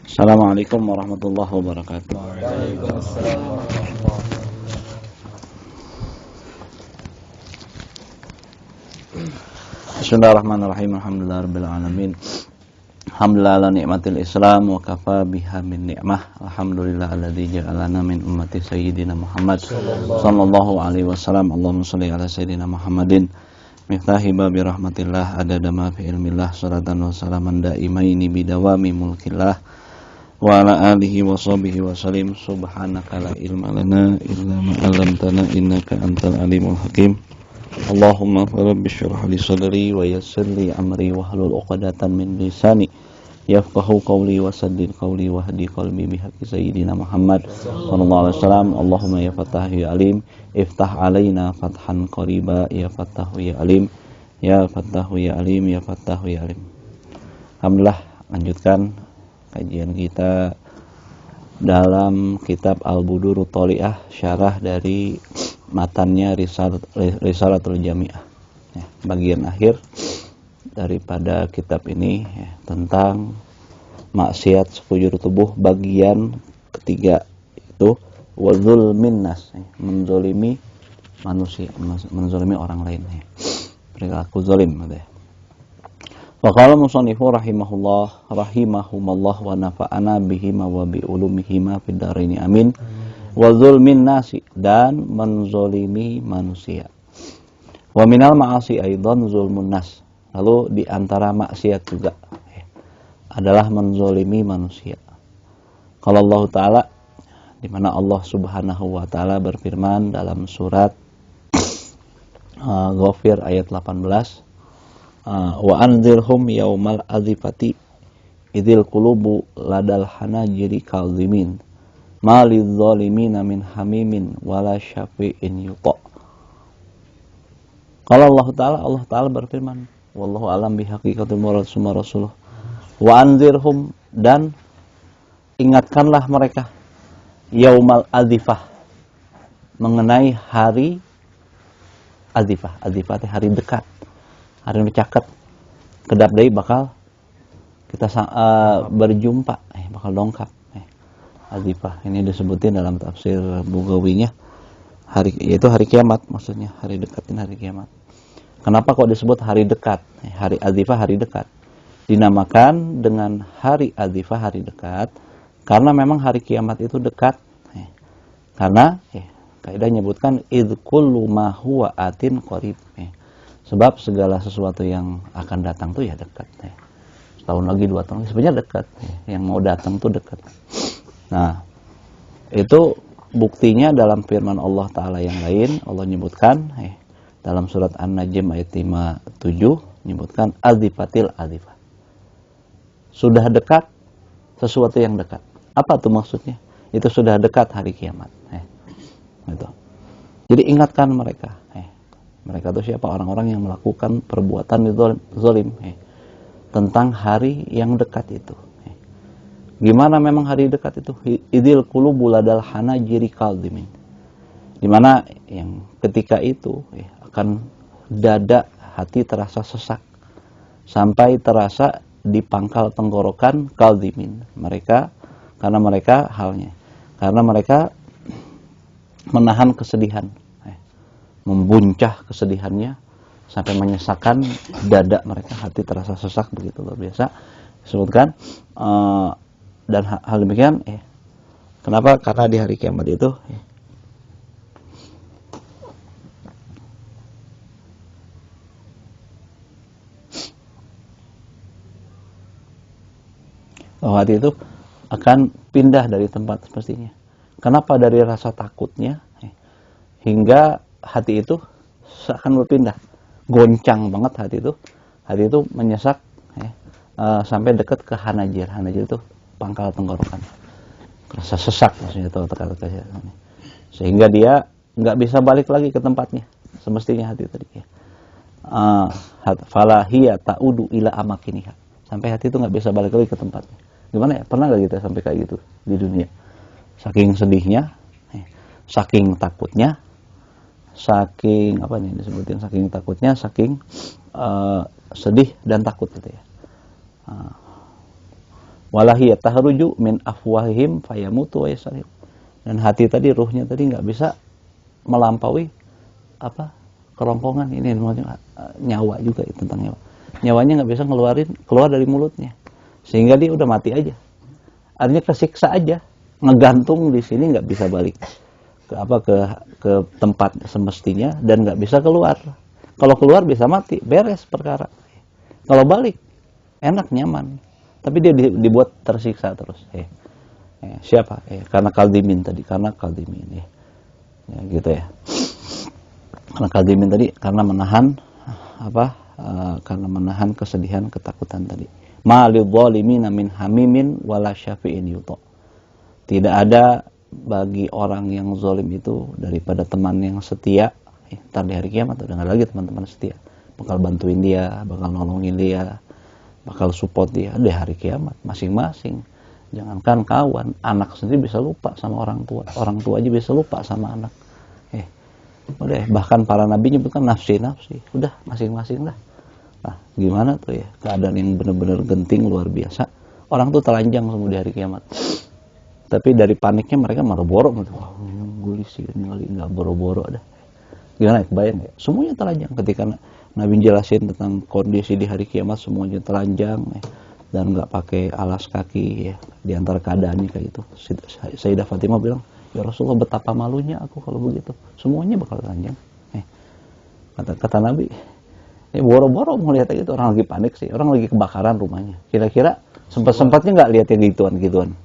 Assalamualaikum warahmatullahi wabarakatuh. Waalaikumsalam warahmatullahi wabarakatuh. Bismillahirrahmanirrahim. Alhamdulillahirabbil alamin. Alhamdulillah ala nikmatil Islam wa kafa biha min ni'mah. Alhamdulillah alladzi ja'alana min ummati sayyidina Muhammad sallallahu alaihi wasallam. Allahumma shalli ala sayyidina Muhammadin miftahi babi rahmatillah adada ma fi ilmillah salatan wa salaman daimaini bidawami mulkillah wa ala alihi wa sahbihi wa salim. Subhanaka la ilma lana illa ma 'allamtana innaka antal alimul hakim. Allahumma rabbi shrah li sadri wa yassir li amri wahlul 'uqdatam min lisani yafqahu qawli wa saddid qawli wa hdi qalbi bihaqqi sayyidina Muhammad sallallahu alaihi wasallam. Allahumma ya fattahu ya alim iftah alaina fathan qariba ya fattahu ya alim ya fattahu ya alim ya fattahu ya alim. Alhamdulillah, lanjutkan kajian kita dalam kitab Al-Budurut Thali'ah, syarah dari matannya Risalatul Jami'ah. Ya, bagian akhir daripada kitab ini ya, tentang maksiat sekujur tubuh, bagian ketiga itu wazulmin nas, ya, menzolimi manusia, menzolimi orang lain, ya. Perilaku zalim gitu ya. Wa qala musannifu rahimahumallah wa nafa'ana bihima wa bi ulumihima fid dharaini amin. Wa zulmin nasi, dan menzolimi manusia. Wa minal ma'asi aidan zulmun nas. Lalu di antara maksiat juga adalah menzolimi manusia. Kalau Allah Ta'ala, di mana Allah Subhanahu wa Ta'ala berfirman dalam surat Ghafir ayat 18, wa anzirhum yaumal azifati idzil qulubu ladal hanajiri kalzimin malidz zalimina min hamimin wala syafi'in yuta. Kalau Allah Ta'ala berfirman, wallahu alam bihaqiqatil murad summa rasuluh, wa anzirhum, dan ingatkanlah mereka, yaumal azifah, mengenai hari azifah. Azifah itu hari dekat, hari bercaket, kedap deui bakal kita berjumpa, bakal dongkap. Azifah ini disebutin dalam tafsir Bugawinya, yaitu hari kiamat, maksudnya hari dekat ini hari kiamat. Kenapa kok disebut hari dekat? Hari azifah, hari dekat. Dinamakan dengan hari azifah, hari dekat, karena memang hari kiamat itu dekat. Karena kaidah nyebutkan idz kullu ma huwa atin qarib. Sebab segala sesuatu yang akan datang tuh ya dekat. Setahun lagi, 2 tahun lagi, sebenarnya dekat. Yang mau datang tuh dekat. Nah, itu buktinya dalam firman Allah Ta'ala yang lain. Allah nyebutkan dalam surat An-Najm ayat 57, nyebutkan azifatil azifah. Sudah dekat sesuatu yang dekat. Apa tuh maksudnya? Itu sudah dekat hari kiamat. Gitu. Jadi ingatkan mereka. Mereka itu siapa? Orang-orang yang melakukan perbuatan zalim, tentang hari yang dekat itu. Gimana memang hari dekat itu? Idil qulubu ladal hanajiri kalzimin. Dimana yang ketika itu akan dada hati terasa sesak sampai terasa di pangkal tenggorokan kalzimin. Mereka karena mereka menahan kesedihan, membuncah kesedihannya sampai menyesakkan dada mereka, hati terasa sesak, begitu luar biasa disebutkan. Dan hal demikian kenapa? Karena di hari kiamat itu bahwa hati itu akan pindah dari tempat semestinya. Kenapa? Dari rasa takutnya hingga hati itu seakan berpindah, goncang banget hati itu menyesak sampai dekat ke hanajir. Hanajir itu pangkal tenggorokan, rasa sesak maksudnya itu kata-kata, sehingga dia nggak bisa balik lagi ke tempatnya semestinya hati tadi. Falahiyya ta'udu ila amakiniha, sampai hati itu nggak bisa balik lagi ke tempatnya. Gimana ya? Pernah nggak kita sampai kayak gitu di dunia? Saking sedihnya, saking takutnya, saking apa nih disebutin? Saking takutnya, saking sedih dan takut gitu ya. Walahiyat tahruju min afwahihim fayamutu wa yasariq. Dan hati tadi, ruhnya tadi nggak bisa melampaui kerongkongan ini, nyawa juga tentang nyawa. Nyawanya nggak bisa keluar dari mulutnya, sehingga dia udah mati aja. Artinya kesiksa aja, ngegantung di sini, nggak bisa balik ke tempat semestinya dan nggak bisa keluar. Kalau keluar bisa mati, beres perkara. Kalau balik enak, nyaman, tapi dia dibuat tersiksa terus. Siapa? Karena kaldimin tadi, karena kaldimin ya gitu ya. Karena kaldimin tadi, karena menahan kesedihan, ketakutan tadi. Ma lidzalimina min hamimin wala syafi'in yuta. Tidak ada bagi orang yang zalim itu daripada teman yang setia. Ntar di hari kiamat udah nggak lagi teman-teman setia. Bakal bantuin dia, bakal nolongin dia, bakal support dia di hari kiamat masing-masing. Jangankan kawan, anak sendiri bisa lupa sama orang tua aja bisa lupa sama anak. Udah, bahkan para nabi nyebutkan nafsi, udah masing-masing lah. Nah, gimana tuh ya, keadaan yang benar-benar genting luar biasa. Orang tuh telanjang semua di hari kiamat. Tapi dari paniknya mereka boro-boro gitu. Wah, gulis sih ini kali, nggak boro-boro dah. Gimana ya, kebayang ya? Semuanya telanjang. Ketika Nabi jelasin tentang kondisi di hari kiamat, semuanya telanjang dan nggak pakai alas kaki ya. Di antara keadaannya kayak itu, Sayyidah Fatimah bilang, ya Rasulullah, betapa malunya aku kalau begitu. Semuanya bakal telanjang. Kata Nabi, boro-boro mau lihat gitu, orang lagi panik sih, orang lagi kebakaran rumahnya. Kira-kira sempat-sempatnya nggak lihat yang gituan.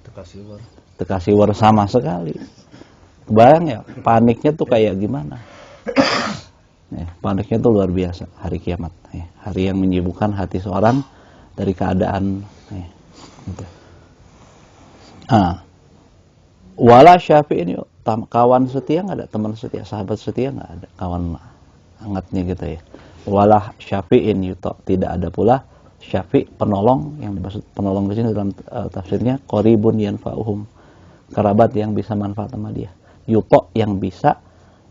Terkasih war sama sekali. Bayang ya, paniknya tuh kayak gimana? Paniknya tuh luar biasa hari kiamat. Hari yang menyibukkan hati seorang dari keadaan. Gitu. Wala syafi'in, kawan setia nggak ada, teman setia, sahabat setia nggak ada, kawan hangatnya gitu ya. Wala syafi'in yuto, tidak ada pula syafi', penolong. Yang dimaksud penolong di sini dalam tafsirnya qaribun yanfa'uhum, kerabat yang bisa manfaat sama dia. Yuto, yang bisa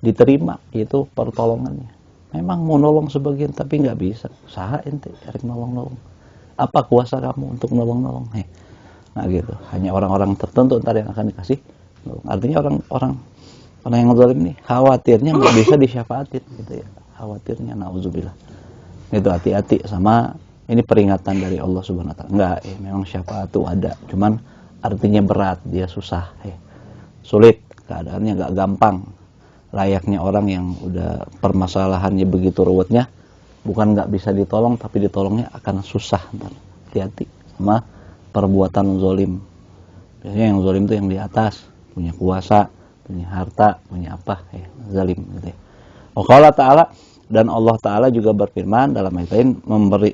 diterima, itu pertolongannya. Memang mau nolong sebagian tapi nggak bisa. Saha ente cari nolong-nolong. Apa kuasa kamu untuk nolong-nolong? Nah gitu. Hanya orang-orang tertentu ntar yang akan dikasih. Artinya orang yang zalim ini khawatirnya nggak bisa disyafaatin gitu ya. Khawatirnya, nauzubillah. Itu hati-hati sama ini, peringatan dari Allah Subhanahu wa taala. Enggak, memang syafaat itu ada, cuman artinya berat, dia susah, sulit, keadaannya nggak gampang. Layaknya orang yang udah permasalahannya begitu ruwetnya, bukan nggak bisa ditolong, tapi ditolongnya akan susah. Hati-hati sama perbuatan zalim. Biasanya yang zalim itu yang di atas, punya kuasa, punya harta, punya apa, zalim gitu ya. Allah Ta'ala, dan Allah Ta'ala juga berfirman dalam ayat lain,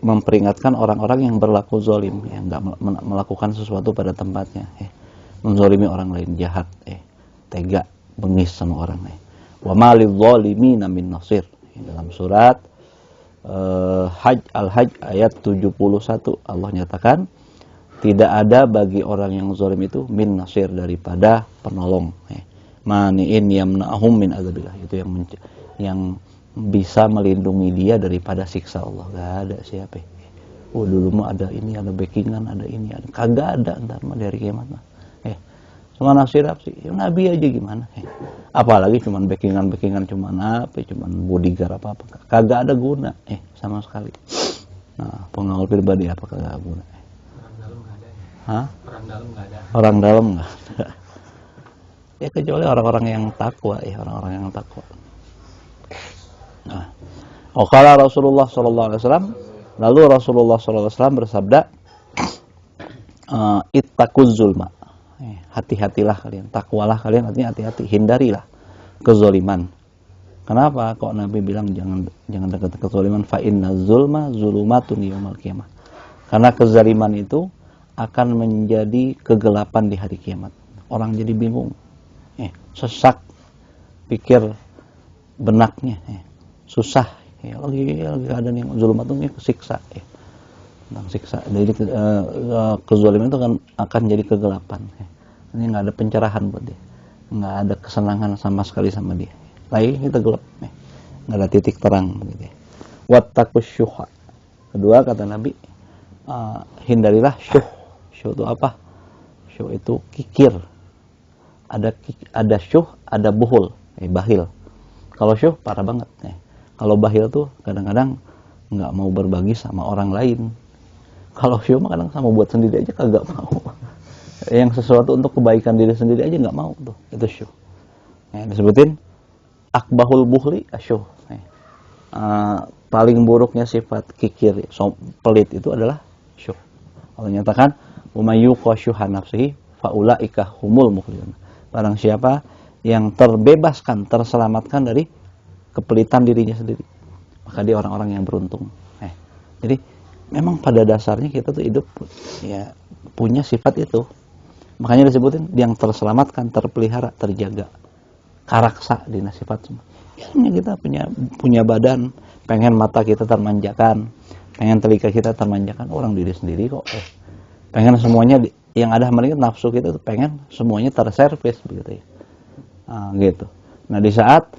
memperingatkan orang-orang yang berlaku zalim, yang nggak melakukan sesuatu pada tempatnya, menzalimi orang lain, jahat, tega, bengis sama orang lain. Wa ma lidzalimina min nasir. Dalam surat Al-Hajj ayat 71 Allah nyatakan, tidak ada bagi orang yang zalim itu min nasir, daripada penolong. Mani'in yamna'hum min adzabillah, itu yang bisa melindungi dia daripada siksa Allah. Gak ada siapa. Dulu mah ada ini, ada backingan, ada ini, ada. Kagak ada ntar mah dari kiamat mah. Cuma nasir sih, ya, Nabi aja gimana? Apalagi cuman backingan cuman apa? Cuman bodyguard apa? Kagak ada guna, sama sekali. Nah, pengawal pribadi apa kagak guna? Orang dalam nggak ada. Hah? Orang dalam nggak ada. Orang dalam nggak ada. Ya kecuali orang-orang yang takwa, orang-orang yang takwa. Nah, qala Rasulullah sallallahu alaihi wasallam, lalu Rasulullah sallallahu alaihi wasallam bersabda, ittaquz zulma. Hati-hatilah kalian, takwalah kalian, artinya hati-hati, hindarilah kezaliman. Kenapa kok Nabi bilang jangan dekat kezaliman? Fa inna zulma zulumatun yaumil qiyamah. Karena kezaliman itu akan menjadi kegelapan di hari kiamat. Orang jadi bingung, sesak pikir benaknya, susah, lagi keadaan yang zulumatun, kesiksa, tentang siksa. Jadi kezaliman itu akan jadi kegelapan. Ini nggak ada pencerahan buat dia, nggak ada kesenangan sama sekali sama dia. Lagi kita gelap, nggak ada titik terang. Gitu. Wattaqus syuha. Kedua kata Nabi, hindarilah syuh. Syuh itu apa? Syuh itu kikir. Ada syuh, ada buhul, bahil. Kalau syuh parah banget. Kalau bahil tuh kadang-kadang nggak mau berbagi sama orang lain. Kalau syuh mah kadang sama buat sendiri aja kagak mau. Yang sesuatu untuk kebaikan diri sendiri aja nggak mau tuh. Itu syuh. Disebutin akbahul buhli asyuh. Paling buruknya sifat kikir, pelit itu adalah syuh. Allah nyatakan, "Umayyuqa syuha nafsihi faulaika humul muflihun." Barang siapa yang terbebaskan, terselamatkan dari kepelitan dirinya sendiri, maka dia orang-orang yang beruntung. Jadi memang pada dasarnya kita tuh hidup ya punya sifat itu. Makanya disebutin yang terselamatkan, terpelihara, terjaga. Karaksa di sifat semua. Ya, kita punya badan, pengen mata kita termanjakan, pengen telinga kita termanjakan, orang diri sendiri kok. Pengen semuanya yang ada mereka nafsu kita tuh pengen semuanya terservis begitu ya. Gitu. Nah, di saat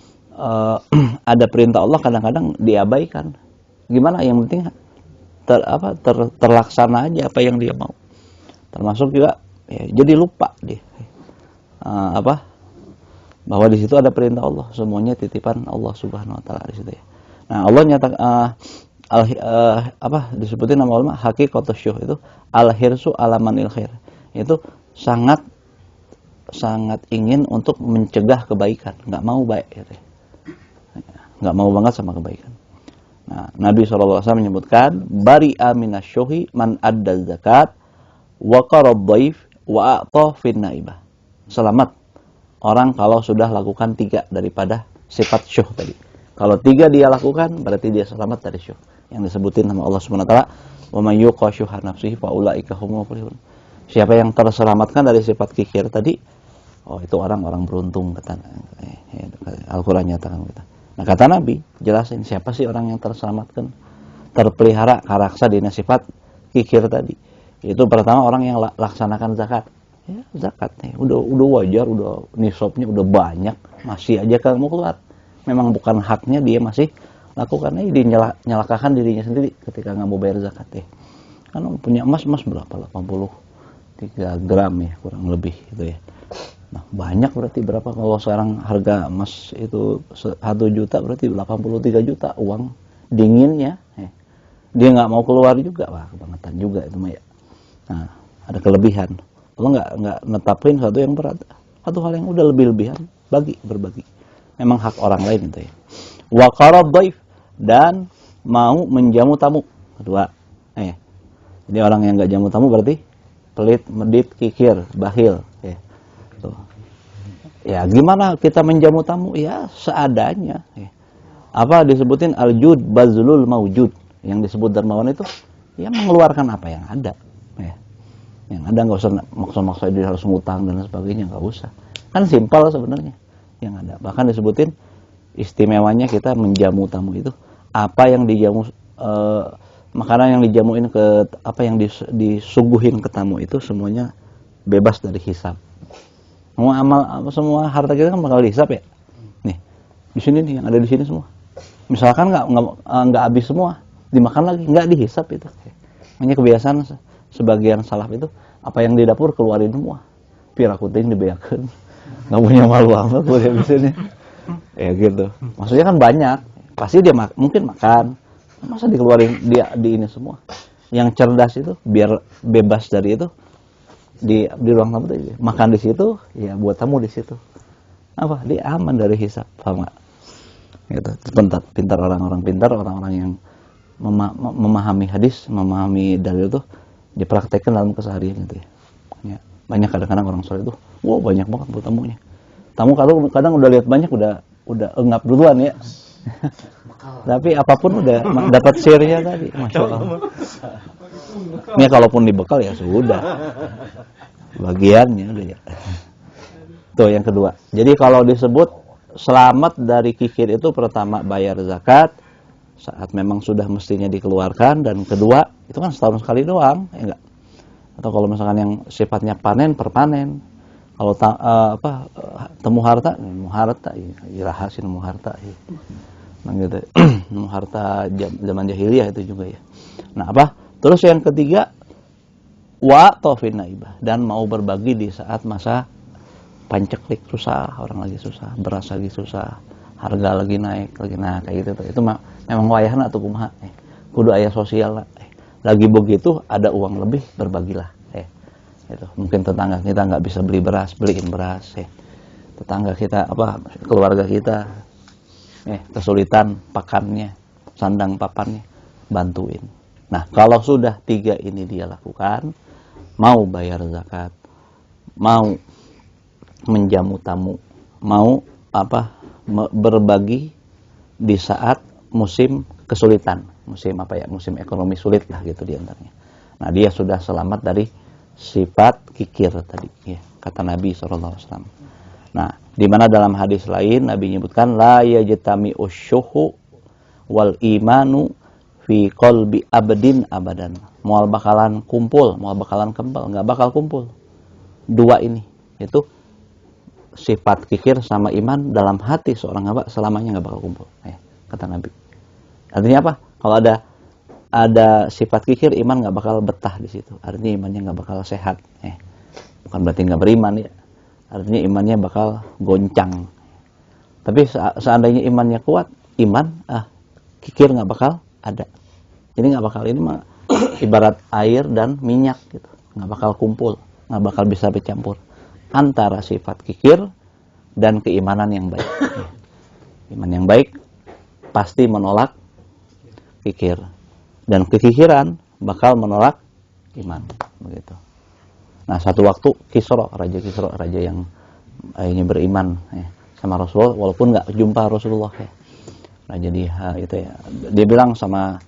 ada perintah Allah kadang-kadang diabaikan. Gimana? Yang penting terlaksana aja apa yang dia mau. Termasuk juga ya, jadi lupa dia. Bahwa di situ ada perintah Allah, semuanya titipan Allah Subhanahu wa taala di situ ya. Nah, Allah nyatakan disebutin nama ulama hakikatus syuh itu al-hirsu alamanil khair. Itu sangat ingin untuk mencegah kebaikan, nggak mau baik gitu ya. Nggak mau banget sama kebaikan. Nah, Nabi SAW menyebutkan bari'a minasyuhi man adda zakat wa qarad dhaif wa a'ta fin naibah. Selamat orang kalau sudah lakukan 3 daripada sifat syuh tadi. Kalau 3 dia lakukan, berarti dia selamat dari syuh. Yang disebutin sama Allah Subhanahu wa taala, "Wa may yuqa syuha nafsihi fa ulaika humul muflihun." Siapa yang terselamatkan dari sifat kikir tadi, itu orang-orang beruntung kata Al-Qur'an nyatakan kita. Nah, kata Nabi, jelasin siapa sih orang yang terselamatkan, terpelihara karaksa di sifat kikir tadi. Itu pertama orang yang laksanakan zakat. Ya, zakat nih udah wajar, udah nisabnya udah banyak, masih aja kamu keluar. Memang bukan haknya, dia masih lakukannya, dia nyalakakan dirinya sendiri ketika nggak mau bayar zakat ya. Kan punya emas berapa? 83 gram ya, kurang lebih gitu ya. Nah, banyak berarti berapa kalau sekarang harga emas itu 1 juta, berarti 83 juta uang dinginnya. Dia nggak mau keluar juga, wah kebangetan juga itu mah ya. Nah, ada kelebihan. Allah nggak netapin satu yang berat, satu hal yang udah lebih-lebihan, berbagi. Memang hak orang lain itu ya. Wa qarad dhaif, dan mau menjamu tamu. Kedua, jadi orang yang nggak jamu tamu berarti pelit, medit, kikir, bahil. Ya. Tuh. Ya gimana kita menjamu tamu? Ya seadanya. Ya. Apa disebutin al-jud bazlul maujud? Yang disebut dermawan itu ya mengeluarkan apa yang ada. Ya. Yang ada nggak usah maksa-maksa dia harus ngutang dan sebagainya, nggak usah. Kan simpel sebenarnya yang ada. Bahkan disebutin istimewanya kita menjamu tamu itu apa yang dijamu, makanan yang dijamuin ke apa yang disuguhin ke tamu itu semuanya bebas dari hisab. Semua harta kita kan bakal dihisab ya. Nih di sini nih yang ada di sini semua. Misalkan nggak habis semua, dimakan lagi nggak dihisab itu. Makanya kebiasaan sebagian salaf itu apa yang di dapur keluarin semua, pira kuting dibeakeun, nggak punya malu amat buat di sini. Ya gitu. Maksudnya kan banyak, pasti dia mungkin makan, masa dikeluarin dia di ini semua. Yang cerdas itu biar bebas dari itu di ruang tamu itu makan di situ, ya buat tamu di situ. Apa? Dia aman dari hisab, paham nggak? Gitu. Pintar orang-orang yang memahami hadis, memahami dalil itu dipraktekkan dalam keseharian gitu ya. Banyak kadang-kadang orang soleh itu, banyak banget buat tamunya. Tamu kadang udah lihat banyak udah engap duluan ya. Tapi apapun udah dapat share-nya tadi, masya Allah. Ini kalaupun dibekal ya sudah, bagiannya udah ya. Tuh yang kedua. Jadi kalau disebut selamat dari kikir itu pertama bayar zakat saat memang sudah mestinya dikeluarkan, dan kedua itu kan setahun sekali doang, ya enggak? Atau kalau misalkan yang sifatnya panen per panen, kalau temu harta, irahasin nemu harta, nah gitu, nemu harta zaman jahiliyah itu juga ya. Nah terus yang ketiga wa tofin naibah, dan mau berbagi di saat masa panceklik, susah, orang lagi susah, beras lagi susah, harga lagi naik, nah kayak gitu tuh. Itu memang wayahna tuh kumaha, kudu aya sosial lah. Lagi begitu ada uang lebih, berbagilah. Itu mungkin tetangga kita nggak bisa beli beras, beliin beras. Tetangga kita keluarga kita kesulitan pakannya, sandang papannya, bantuin. Nah, kalau sudah 3 ini dia lakukan, mau bayar zakat, mau menjamu tamu, mau berbagi di saat musim kesulitan, musim ekonomi sulit lah gitu diantaranya. Nah, dia sudah selamat dari sifat kikir tadi, ya, kata Nabi SAW. Nah, di mana dalam hadis lain Nabi menyebutkan la yajtami usyuhu wal imanu fi qalbi abdin abadan. Moal bakalan kumpul, moal bakalan kempel, nggak bakal kumpul. 2 ini, itu sifat kikir sama iman dalam hati seorang hamba selamanya nggak bakal kumpul, kata Nabi. Artinya apa? Kalau ada sifat kikir, iman nggak bakal betah di situ. Artinya imannya nggak bakal sehat. Bukan berarti nggak beriman ya. Artinya imannya bakal goncang. Tapi seandainya imannya kuat, kikir nggak bakal ada. Jadi nggak bakal, ini mah ibarat air dan minyak gitu, nggak bakal kumpul, nggak bakal bisa bercampur antara sifat kikir dan keimanan yang baik. Iman yang baik pasti menolak kikir, dan kekikiran bakal menolak iman, begitu. Nah, satu waktu raja yang akhirnya beriman sama Rasulullah, walaupun nggak jumpa Rasulullah Nah, jadi itu ya, dia bilang sama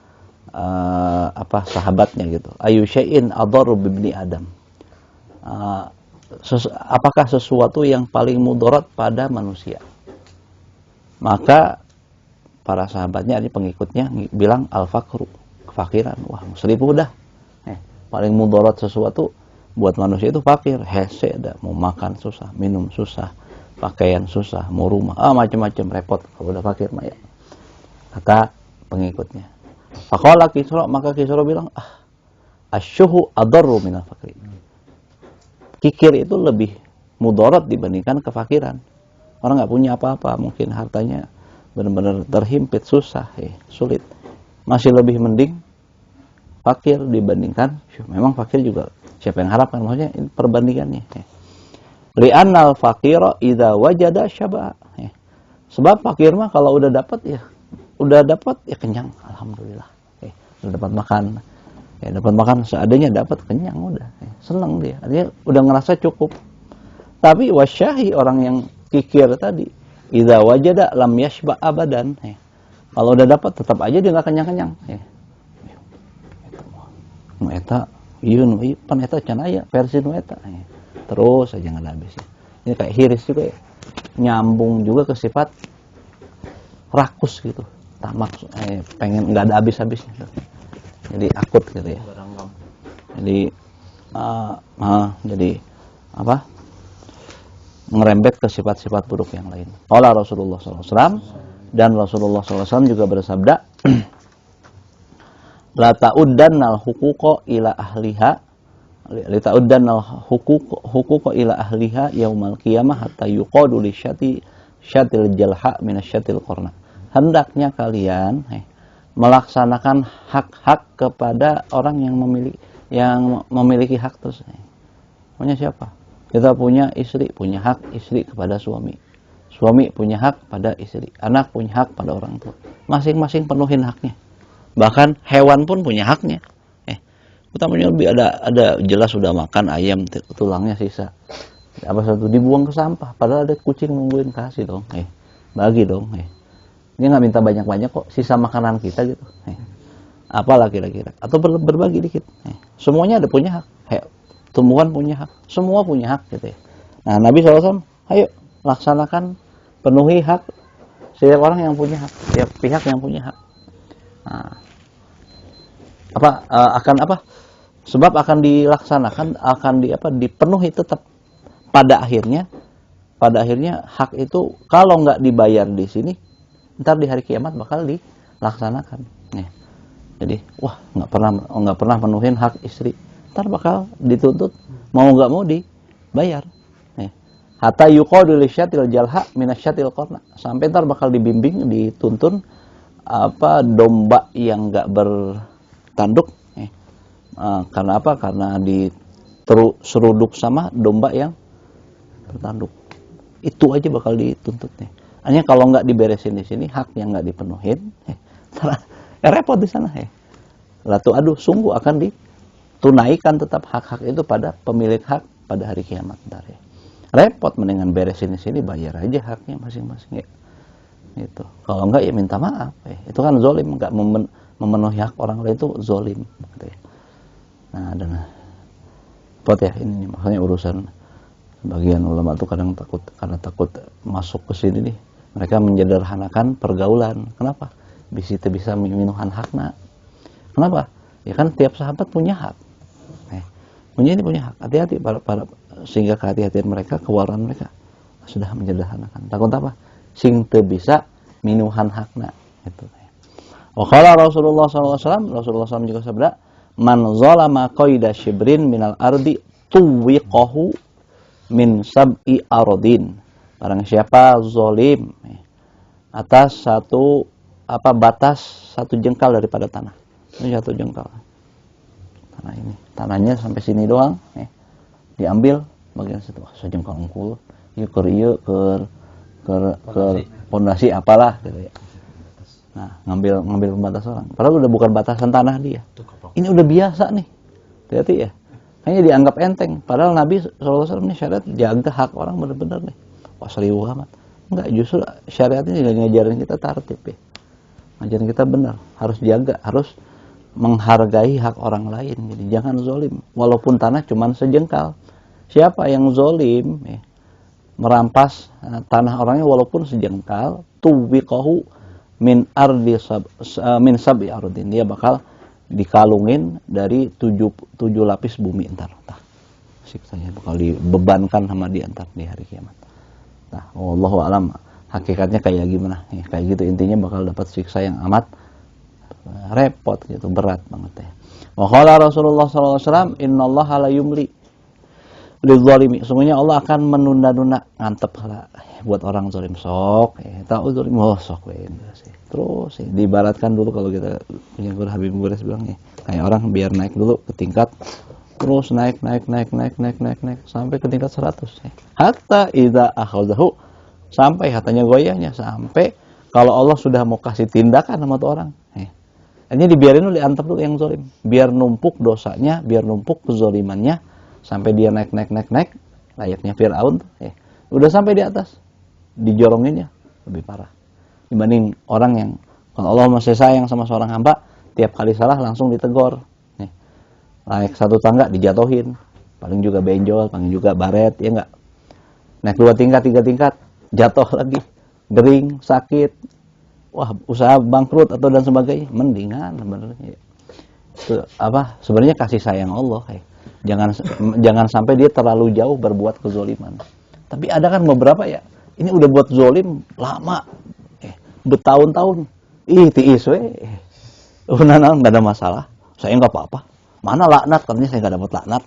sahabatnya gitu, ayu syai'in adharu bibni Adam, apakah sesuatu yang paling mudarat pada manusia? Maka para sahabatnya, ini pengikutnya, bilang al-faqru, kefakiran. Wah, seribu dah. Paling mudarat sesuatu buat manusia itu fakir. Mau makan susah, minum susah, pakaian susah, mau rumah, macam-macam repot kalau udah fakir mah ya. Kata pengikutnya. Faqala Kisra, maka Kisra bilang, asyuhu adarru minal fakri. Kikir itu lebih mudarat dibandingkan kefakiran. Orang nggak punya apa-apa, mungkin hartanya benar-benar terhimpit, susah, sulit. Masih lebih mending fakir dibandingkan, memang fakir juga siapa yang harapkan, maksudnya ini perbandingannya. Li'annal faqira idza wajada syaba. Sebab fakir mah kalau udah dapat ya kenyang, alhamdulillah. Udah dapat makan. Dapat makan seadanya, dapat kenyang, udah. Senang dia. Artinya udah ngerasa cukup. Tapi wasyahi, orang yang kikir tadi, idza wajada lam yashba abadan. Kalau udah dapat tetap aja dia enggak kenyang-kenyang. Nu eta ieu pan eta can aya versi nu eta. Terus aja enggak habis. Ini kayak hiris juga ya. Nyambung juga ke sifat rakus gitu. Tamak, pengen enggak ada habis-habisnya. Jadi akut gitu ya. Jadi jadi ngerembet ke sifat-sifat buruk yang lain. Qala Rasulullah SAW, dan Rasulullah SAW juga bersabda, la ta'uddannal huquqa ila ahliha, la ta'uddannal huquqa ila ahliha yaumal qiyamah hatta yuqadu li syatil jalha min asyatil qarna. Hendaknya kalian melaksanakan hak-hak kepada orang yang memiliki hak terus. Punya siapa? Kita punya istri, punya hak istri kepada suami. Suami punya hak pada istri. Anak punya hak pada orang tua. Masing-masing penuhin haknya. Bahkan hewan pun punya haknya. Utamanya lebih ada jelas sudah makan ayam, tulangnya sisa. Apa satu dibuang ke sampah. Padahal ada kucing nungguin, kasih dong. Bagi dong. Dia nggak minta banyak-banyak kok, sisa makanan kita gitu. Apalah kira-kira. Atau berbagi dikit. Semuanya ada punya hak. Tumbuhan punya hak. Semua punya hak gitu ya. Nah, Nabi SAW, ayo laksanakan, penuhi hak setiap orang yang punya hak, setiap pihak yang punya hak. Nah, sebab akan dilaksanakan, akan dipenuhi tetap pada akhirnya hak itu kalau nggak dibayar di sini, ntar di hari kiamat bakal dilaksanakan. Jadi nggak pernah menuhin hak istri, ntar bakal dituntut, mau nggak mau dibayar. Hatta yuqadu lisyatil jalha minasyatil qarna, sampai ntar bakal dibimbing, dituntun apa domba yang nggak bertanduk. Karena apa? Karena diseruduk sama domba yang bertanduk. Itu aja bakal dituntut nih. Hanya kalau nggak diberesin di sini, haknya nggak dipenuhin, repot di sana. Latu aduh, sungguh akan ditunaikan tetap hak-hak itu pada pemilik hak pada hari kiamat ntar ya. Repot, mendingan beresin di sini, bayar aja haknya masing-masing ya. Gitu. Kalau enggak ya minta maaf. Itu kan zolim, enggak memenuhi hak orang lain itu zolim. Gitu ya. Nah, dan repot ya ini makanya urusan bagian ulama tuh kadang takut, karena takut masuk ke sini nih. Mereka menyederhanakan pergaulan. Kenapa? Bisa minuhan hakna. Kenapa? Ya kan tiap sahabat punya hak. Punya hak. Hati-hati para sehingga kehati-hatian mereka, kewaran mereka sudah menyederhanakan. Takut apa? Sing teu bisa minuhan hakna gitu. Wa qala Rasulullah SAW, Rasulullah SAW juga sabda, man zalama qaida shibrin minal ardi tuwiqahu min sab'i ardin. Barang siapa zalim atas satu batas satu jengkal daripada tanah. Ini satu jengkal. Tanah ini, tanahnya sampai sini doang, diambil bagian situ sejengkal unggul, ieu ke pondasi apalah gitu ya. Nah, ngambil pembatas orang. Padahal udah bukan batasan tanah dia. Ini udah biasa nih. Hati-hati ya. Hanya dianggap enteng. Padahal Nabi SAW ini syariat jaga hak orang benar-benar nih. Wah, serius amat. Enggak, justru syariat ini ngajarin kita tertib ya. Ngajarin kita benar, harus jaga, harus menghargai hak orang lain. Jadi jangan zolim. Walaupun tanah cuma sejengkal. Siapa yang zolim merampas tanah orangnya walaupun sejengkal, tuwiqahu min sab'i ardin, dia bakal dikalungin dari tujuh lapis bumi entar. Siksanya bakal dibebankan sama dia entar di hari kiamat. Nah, wallahu alam hakikatnya kayak gimana? Kayak gitu intinya bakal dapat siksa yang amat repot gitu, berat banget ya. Wa qala Rasulullah sallallahu alaihi wasallam, innallaha la yumli lidzalimi, sungguhnya Allah akan menunda-nunda, ngantep lah buat orang zalim sok tahu zalim sok terus diibaratkan dulu kalau kita punya guru Habib Gures bilang kayak orang biar naik dulu ke tingkat, terus naik sampai ke tingkat 100 hatta idza akhadhahu, sampai katanya goyahnya, sampai kalau Allah sudah mau kasih tindakan sama tuh orang ini dibiarin dulu, diantep dulu yang zalim, biar numpuk dosanya, biar numpuk kezalimannya sampai dia naik layaknya Fir'aun udah sampai di atas, dijoronginnya lebih parah dibanding orang yang kalau Allah masih sayang sama seorang hamba, tiap kali salah langsung ditegur naik satu tangga dijatuhin, paling juga benjol, paling juga baret, ya enggak, naik 2 tingkat 3 tingkat jatuh lagi, gering, sakit, wah usaha bangkrut atau dan sebagainya, mendingan sebenarnya itu sebenarnya kasih sayang Allah jangan sampai dia terlalu jauh berbuat kezoliman. Tapi ada kan beberapa ya, ini udah buat zolim lama, bertahun-tahun, tiis nggak ada masalah, saya nggak apa-apa. Mana laknat, katanya saya nggak dapat laknat.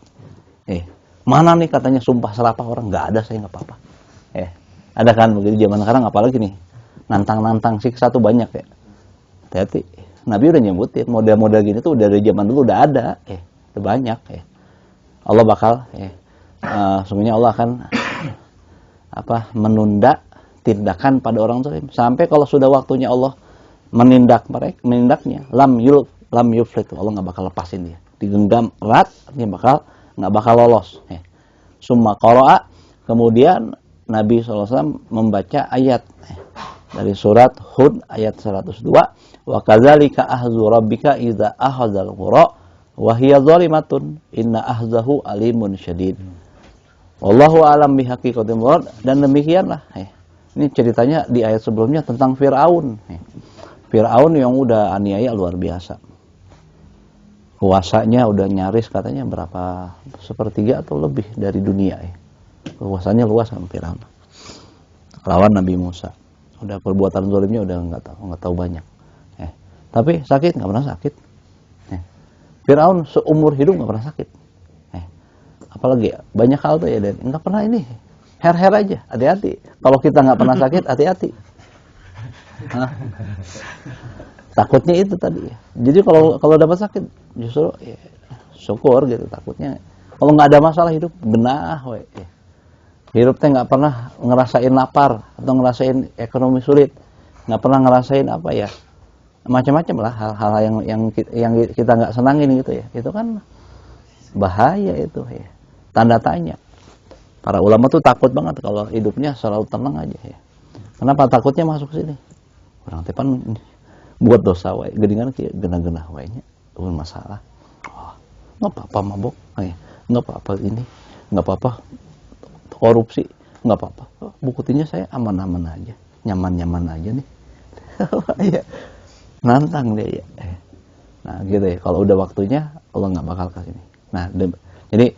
Mana nih katanya sumpah serapah orang, nggak ada, saya nggak apa-apa. Ada kan begitu zaman sekarang, apalagi nih nantang siksa tuh banyak ya. Hati-hati, Nabi udah nyebutin model-model gini tuh udah dari zaman dulu udah ada, itu banyak Allah bakal sungguhnya Allah akan menunda tindakan pada orang zalim sampai kalau sudah waktunya Allah menindaknya lam yuflit, Allah nggak bakal lepasin dia, digenggam erat, dia nggak bakal lolos. Summa qara'a, kemudian Nabi SAW membaca ayat dari surat Hud ayat 102, wa kadzalika ahzu rabbika idza akhadzal qura wa hiya zalimatun inna ahzahu alimun syadid. Wallahu a'lam bihaqiqatil murad. Dan demikianlah ini ceritanya di ayat sebelumnya tentang Fir'aun. Fir'aun yang udah aniaya luar biasa. Kuasanya udah nyaris katanya berapa, 1/3 atau lebih dari dunia Kuasanya luas sama Fir'aun. Lawan Nabi Musa. Udah perbuatan zalimnya udah enggak tahu banyak. Tapi sakit enggak pernah sakit. Fir'aun seumur hidup nggak pernah sakit. apalagi ya, banyak hal tuh ya, dan nggak pernah ini her aja, hati-hati. Kalau kita nggak pernah sakit, hati-hati. Hah? Takutnya itu tadi ya. Jadi kalau dapat sakit justru ya, syukur gitu. Takutnya kalau nggak ada masalah hidup genah we. Hidup teh nggak pernah ngerasain lapar atau ngerasain ekonomi sulit, nggak pernah ngerasain apa ya, macam-macam lah hal-hal yang kita nggak senangin gitu ya. Itu kan bahaya itu ya. Tanda tanya. Para ulama tuh takut banget kalau hidupnya selalu tenang aja ya. Kenapa takutnya masuk sini? Orang teh pan buat dosa wae, geuningan kieu genah-genah wae nya, masalah. Oh, enggak apa-apa mabok, enggak apa-apa ini, enggak apa-apa korupsi, enggak apa-apa. Oh, buktinya saya aman-aman aja, nyaman-nyaman aja nih. Ya, nantang dia ya. Nah, gitu ya. Kalau udah waktunya Allah enggak bakal kasih ini. Nah, jadi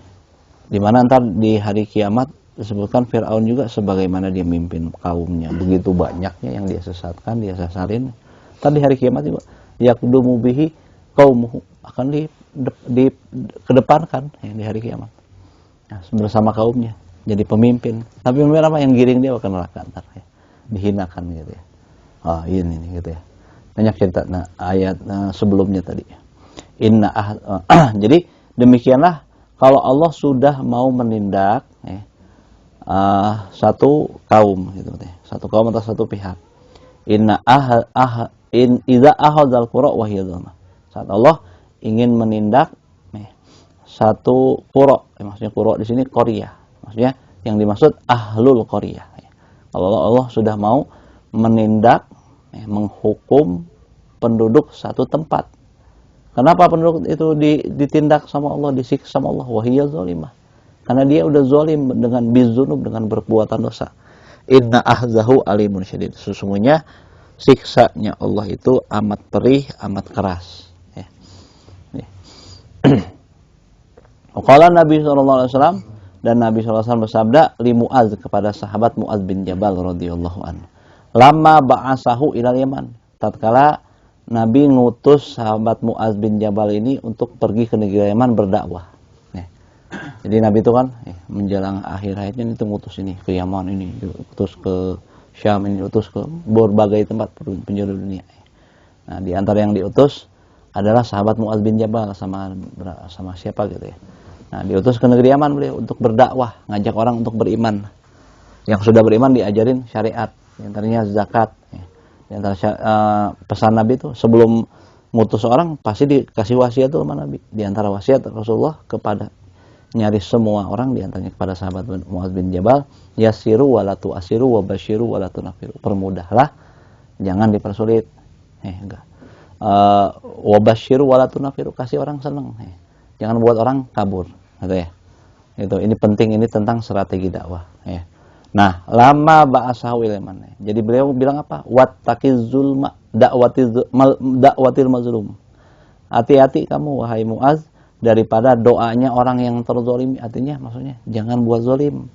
di mana ntar di hari kiamat disebutkan Fir'aun juga sebagaimana dia mimpin kaumnya, begitu banyaknya yang dia sesatkan, dia sasarin. Tadi hari kiamat juga yakdumu bihi qaumuhu, akan kedepankan ya, di hari kiamat. Nah, bersama kaumnya jadi pemimpin. Tapi pemimpin apa yang giring dia ke neraka ntar ya. Dihinakan gitu ya. Ah, ini gitu ya. Banyak cerita ayat sebelumnya tadi. Jadi demikianlah kalau Allah sudah mau menindak satu kaum gitu teh. Satu kaum atau satu pihak. Idza ahadzal qura wa hiya dzulma. Saat Allah ingin menindak satu qura, maksudnya qura di sini qaryah. Maksudnya yang dimaksud ahlul qaryah. Kalau Allah sudah mau menindak menghukum penduduk satu tempat. Kenapa penduduk itu ditindak sama Allah, disiksa sama Allah? Wa hiya zalimah. Karena dia udah zalim dengan bizunub, dengan berbuatan dosa. Inna ahzahu alimun syadid. Sesungguhnya siksanya Allah itu amat perih, amat keras. Ya. Qala Nabi SAW, dan Nabi SAW bersabda li Mu'adz kepada sahabat Mu'adz bin Jabal radhiyallahu anhu. Lama ba'asahu ilal Yaman. Tatkala Nabi ngutus sahabat Mu'adz bin Jabal ini untuk pergi ke negeri Yaman berdakwah. Jadi Nabi itu kan menjelang akhir hayatnya itu ngutus ini ke Yaman, ini utus ke Syam, ini utus ke berbagai tempat penjuru dunia. Nah, di antara yang diutus adalah sahabat Mu'adz bin Jabal sama siapa gitu ya. Nah, diutus ke negeri Yaman beliau untuk berdakwah, ngajak orang untuk beriman. Yang sudah beriman diajarin syariat, di antaranya zakat. Di antara pesan Nabi itu sebelum ngutus orang pasti dikasih wasiat tuh sama Nabi. Di antara wasiat Rasulullah kepada nyaris semua orang, di antaranya kepada sahabat Mu'adz bin Jabal, yasiru wala tu'asiru wa basyiru wala tunafiru. Permudahlah, jangan dipersulit. Enggak. Wa basyiru wala tunafiru, kasih orang senang. Jangan buat orang kabur, gitu ya. Itu ini penting, ini tentang strategi dakwah, ya. Nah, lama ba'asahu ilman. Jadi beliau bilang apa? Wattaqiz zulma da'watil mazlum. Hati-hati kamu wahai Mu'adz daripada doanya orang yang terzolimi. Artinya maksudnya jangan buat zolim.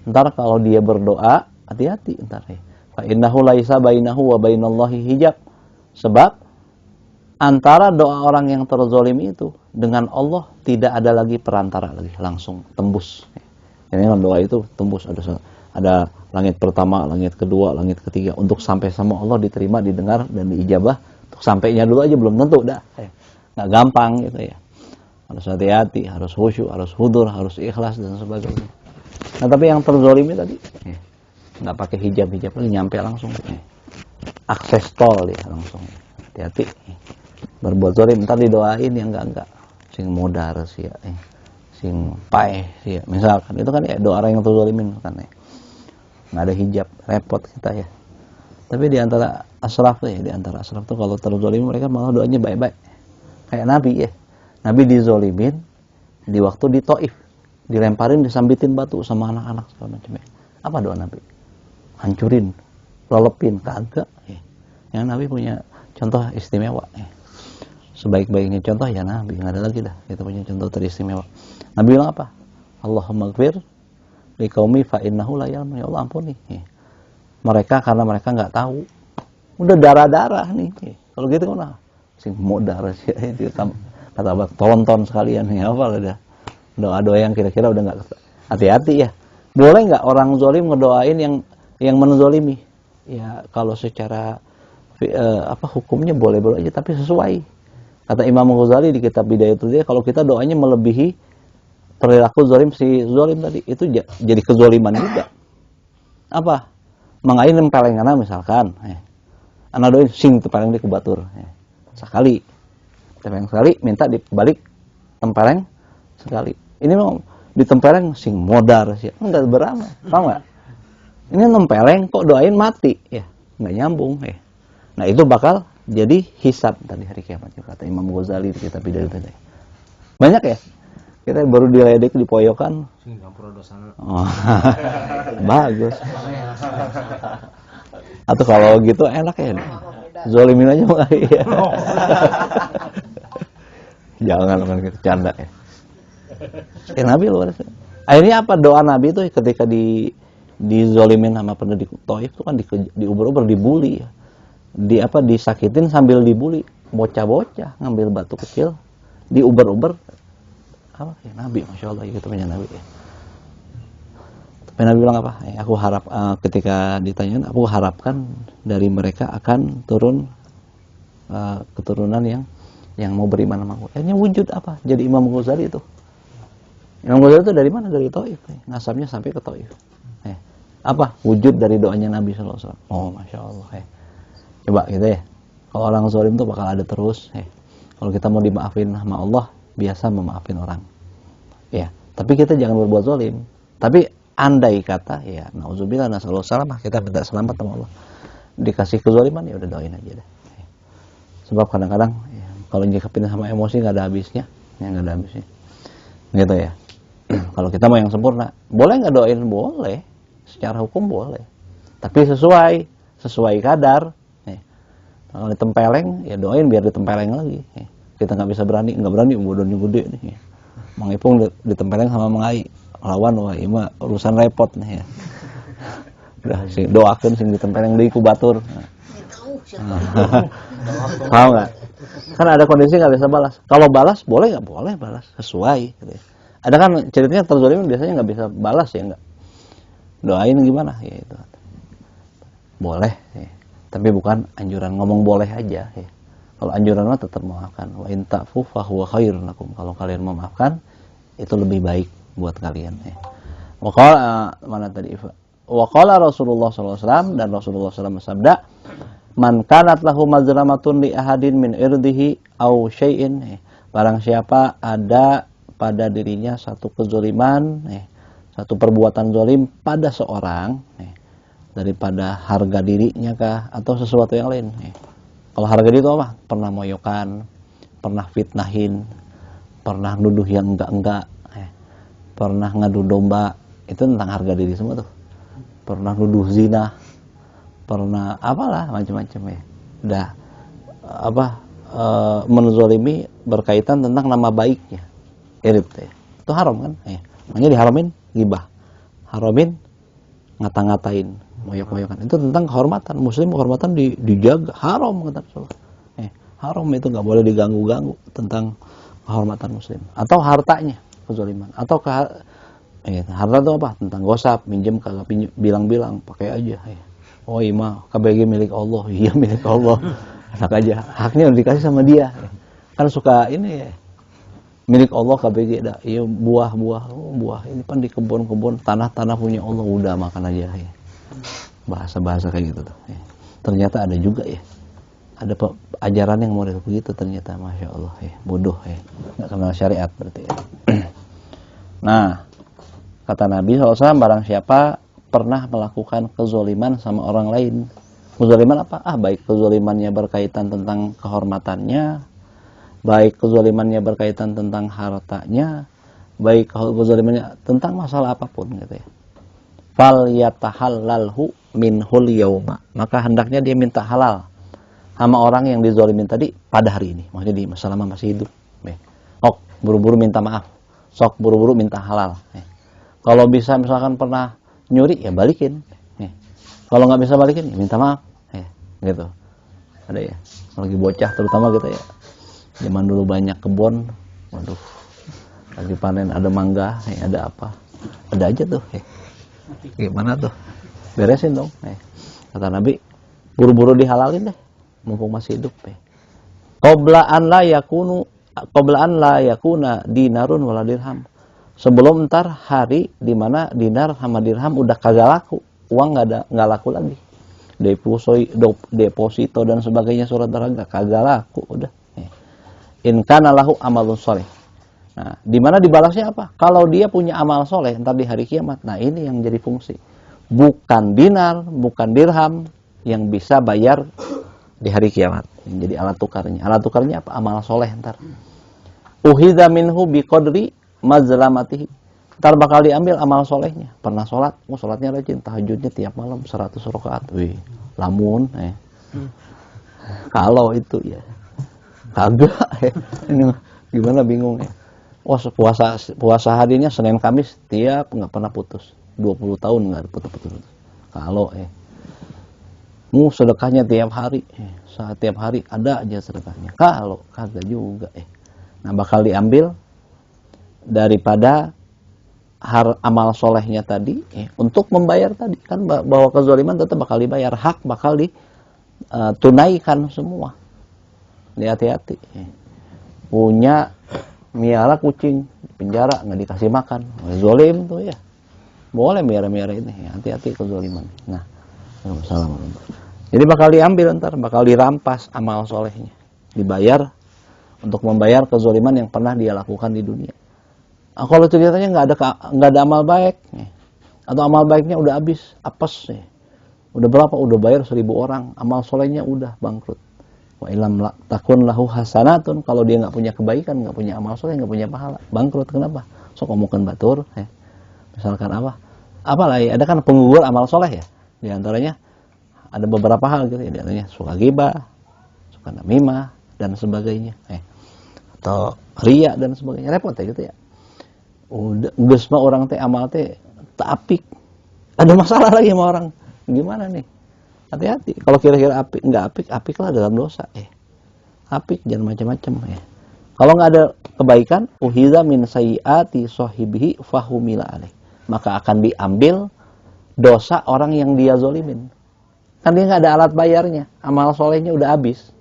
Ntar kalau dia berdoa, hati-hati ntar ya. Fa innahu laisa bainahu wa bainallahi hijab. Sebab antara doa orang yang terzolimi itu dengan Allah tidak ada lagi perantara lagi, langsung tembus. Jadi doa itu tembus, ada langit pertama, langit kedua, langit ketiga, untuk sampai sama Allah diterima, didengar dan diijabah. Untuk sampainya dulu aja belum tentu dah. Nggak gampang gitu ya. Harus hati-hati, harus khusyuk, harus hudur, harus ikhlas dan sebagainya. Nah, tapi yang terzolimi tadi nggak pakai hijab lagi, nyampe langsung akses tol ya langsung. Hati-hati berbuat zolim, ntar didoain yang enggak sing modar sih ya, sing paeh sih ya. Misalkan itu kan ya doa orang yang terzolimin kan ya. Nggak ada hijab, repot kita ya. Tapi di antara asraf tuh kalau terzolimin mereka malah doanya baik-baik. Kayak Nabi ya. Nabi dizolimin di waktu di Taif, dilemparin, disambitin batu sama anak-anak segala macam. Apa doa Nabi? Hancurin, lelepin, kagak. Yang Nabi punya contoh istimewa. Sebaik-baiknya contoh ya Nabi, nggak ada lagi dah. Kita punya contoh teristimewa. Nabi bilang apa? Allahumma gfir liqaumi fa innahu la ya'lamun. Ya Allah ampuni mereka karena mereka nggak tahu. Udah darah-darah nih. Kalau gitu kan sing modar sih itu kata abang tonton sekalian nih, apa lah dah Doa-doa yang kira-kira udah nggak hati-hati ya. Boleh nggak orang zolim ngedoain yang menzolimi? Ya kalau secara hukumnya boleh-boleh aja, tapi sesuai. Kata Imam Ghazali di kitab Bidayatul Hidayah, kalau kita doanya melebihi perilaku zolim si zolim tadi, itu jadi kezoliman juga. Apa? Mangain nempelengana misalkan, anak doain sing tempeleng di kubatur, sekali, tempeleng sekali, minta dibalik tempeleng sekali. Ini mau ditempeleng sing modar sih, enggak beramal, paham nggak? Ini nempeleng kok doain mati, ya nggak nyambung, ya. Nah itu bakal jadi hisab tadi hari kiamat, kata Imam Ghazali di kitab Bidayatul Hidayah. Banyak ya, kita baru diledek di poyokan. Oh, bagus. Atau kalau gitu enak ya, zolimin aja mah ya. Jangan kan gitu, canda ya. Nabi luar biasa. Akhirnya apa, doa Nabi itu ketika dizolimin sama penduduk Taif itu kan diuber-uber, dibully ya. Disakitin sambil dibully, bocah-bocah ngambil batu kecil diuber-uber apa ya, Nabi, masya Allah gitu punya Nabi ya. Tapi Nabi bilang apa? Aku harap ketika ditanyain, aku harapkan dari mereka akan turun keturunan yang mau beriman sama aku. Akhirnya wujud apa? Jadi Imam Ghazali itu. Imam Ghazali itu dari mana? Dari Taif. Nasabnya sampai ke Taif. Apa? Wujud dari doanya Nabi SAW. Oh, masya Allah. Coba gitu ya. Kalau orang zalim tuh bakal ada terus. Kalau kita mau dimaafin sama Allah, biasa memaafin orang. Ya, tapi kita jangan berbuat zalim. Tapi andai kata, ya, nauzubillah, nasallahu salamah, kita minta selamat sama Allah. Dikasih kezaliman, ya udah doain aja deh. Sebab kadang-kadang ya, kalau nyikapin sama emosi nggak ada habisnya, nggak ada habisnya. Gitu ya. Kalau kita mau yang sempurna, boleh nggak doain? Boleh. Secara hukum boleh. Tapi sesuai kadar. Kalau ditempeleng, ya doain biar ditempeleng lagi. Kita nggak berani, bodohnya gede nih. Mang Ipung ditempeleng sama Mang Ai, lawan wah ini mah urusan repot nih ya. Udah sih doakeun sing ditempeleng deui ku batur. Paham nggak? Kan ada kondisi nggak bisa balas. Kalau balas boleh nggak? Boleh balas sesuai. Gitu ya. Ada kan ceritanya terzalimin biasanya nggak bisa balas ya nggak? Doain gimana? Ya itu. Boleh. Ya. Tapi bukan anjuran, ngomong boleh aja. Ya. Kalau anjuran mah tetap memaafkan. Wa in ta'fu fa huwa khairun lakum. Kalau kalian memaafkan itu lebih baik buat kalian. Ya. Wa qala mana tadi? Wa qala Rasulullah SAW, dan Rasulullah SAW bersabda, man kanat lahu mazlamatun li ahadin min irdihi aw syai'in. Barang siapa ada pada dirinya satu kezaliman, satu perbuatan zalim pada seorang, daripada harga dirinya kah atau sesuatu yang lain. Kalau harga diri itu apa? Pernah moyokan, pernah fitnahin, pernah nuduh yang enggak, pernah ngadu domba, itu tentang harga diri semua tuh. Pernah nuduh zina, pernah apalah macam-macam ya. Udah menzalimi berkaitan tentang nama baiknya. Irib ya. Itu haram kan? Makanya diharamin ghibah. Haramin ngata-ngatain, moyok-moyokan. Itu tentang kehormatan. Muslim kehormatan dijaga. Haram kata Rasulullah. Haram itu nggak boleh diganggu-ganggu tentang kehormatan muslim. Atau hartanya, kezaliman. Atau harta itu apa? Tentang gosap, minjem kagak bilang-bilang, pakai aja. Oh iya mah, KBG milik Allah. Iya milik Allah. Enak aja. Haknya dikasih sama dia. Kan suka ini ya. Milik Allah KBG dah. Iya buah ini kan di kebun-kebun, tanah punya Allah, udah makan aja ya. Bahasa-bahasa kayak gitu tuh. Ternyata ada juga ya. Ada ajaran yang model begitu ternyata, masya Allah ya. Bodoh ya. Nggak kenal syariat berarti ya. Nah, kata Nabi SAW, barang siapa pernah melakukan kezaliman sama orang lain. Kezaliman apa? Baik kezalimannya berkaitan tentang kehormatannya, baik kezalimannya berkaitan tentang hartanya, baik kezalimannya tentang masalah apapun gitu ya. Fal yatahallalhu minhul yauma. Maka hendaknya dia minta halal sama orang yang dizalimin tadi pada hari ini. Maksudnya di selama masih hidup. Buru-buru minta maaf. Sok buru-buru minta halal. Kalau bisa misalkan pernah nyuri ya balikin. Kalau nggak bisa balikin ya minta maaf. Gitu. Ada ya. Lagi bocah terutama gitu ya. Zaman dulu banyak kebun, waduh, lagi panen ada mangga, ada apa, ada aja tuh. Gimana tuh? Beresin dong. Kata Nabi, buru-buru dihalalin deh, mumpung masih hidup. Qabla an la yakuna dinarun wala dirham. Sebelum ntar hari di mana dinar sama dirham udah kagak laku, uang nggak laku lagi. Deposito dan sebagainya, surat berharga kagak laku udah. In kana lahu amalun soleh. Nah, di mana dibalasnya apa? Kalau dia punya amal soleh ntar di hari kiamat. Nah, ini yang jadi fungsi. Bukan dinar, bukan dirham yang bisa bayar di hari kiamat. Yang jadi alat tukarnya. Alat tukarnya apa? Amal soleh ntar. Uhidha minhu biqadri mazlamatihi. Ntar bakal diambil amal solehnya. Pernah sholat, sholatnya rajin, tahajudnya tiap malam 100 rakaat. Wih, lamun. Kalau itu ya. Kagak. Ini gimana, bingung ya. Wah, puasa harinya Senin Kamis tiap, nggak pernah putus. 20 tahun nggak putus. Kalau sedekahnya tiap hari, tiap hari ada aja sedekahnya. Kalau kagak juga Nah, bakal diambil daripada amal solehnya tadi untuk membayar tadi, kan bahwa kezaliman tetap bakal dibayar, hak bakal ditunaikan semua. Hati-hati. Punya miara kucing di penjara nggak dikasih makan, zolim tuh ya. Boleh miara-miara ini, hati-hati kezaliman. Nah, assalamualaikum. Jadi bakal diambil ntar, bakal dirampas amal solehnya, dibayar untuk membayar kezaliman yang pernah dia lakukan di dunia. Kalau ceritanya nggak ada amal baik, atau amal baiknya udah habis, apes, udah berapa? Udah bayar 1000 orang, amal solehnya udah bangkrut. Wa ilam takun lahu hasanatun, kalau dia nggak punya kebaikan, nggak punya amal soleh, nggak punya pahala, bangkrut. Kenapa? Sok ngomongin batur, misalkan apalah ya, ada kan penggugur amal soleh ya. Di antaranya ada beberapa hal gitu ya, di antaranya suka ghibah, suka namimah dan sebagainya, atau riya dan sebagainya. Repot ya gitu ya. Udah geus mah orang teh amal teh tak apik, ada masalah lagi sama orang, gimana nih? Hati-hati, kalau kira-kira apik, nggak apik lah dalam dosa. Apik, jangan macam-macam. Kalau nggak ada kebaikan, uhiza min sayyiati sahibihi fahumila alaih. Maka akan diambil dosa orang yang dia zolimin. Kan dia nggak ada alat bayarnya, amal solehnya udah habis.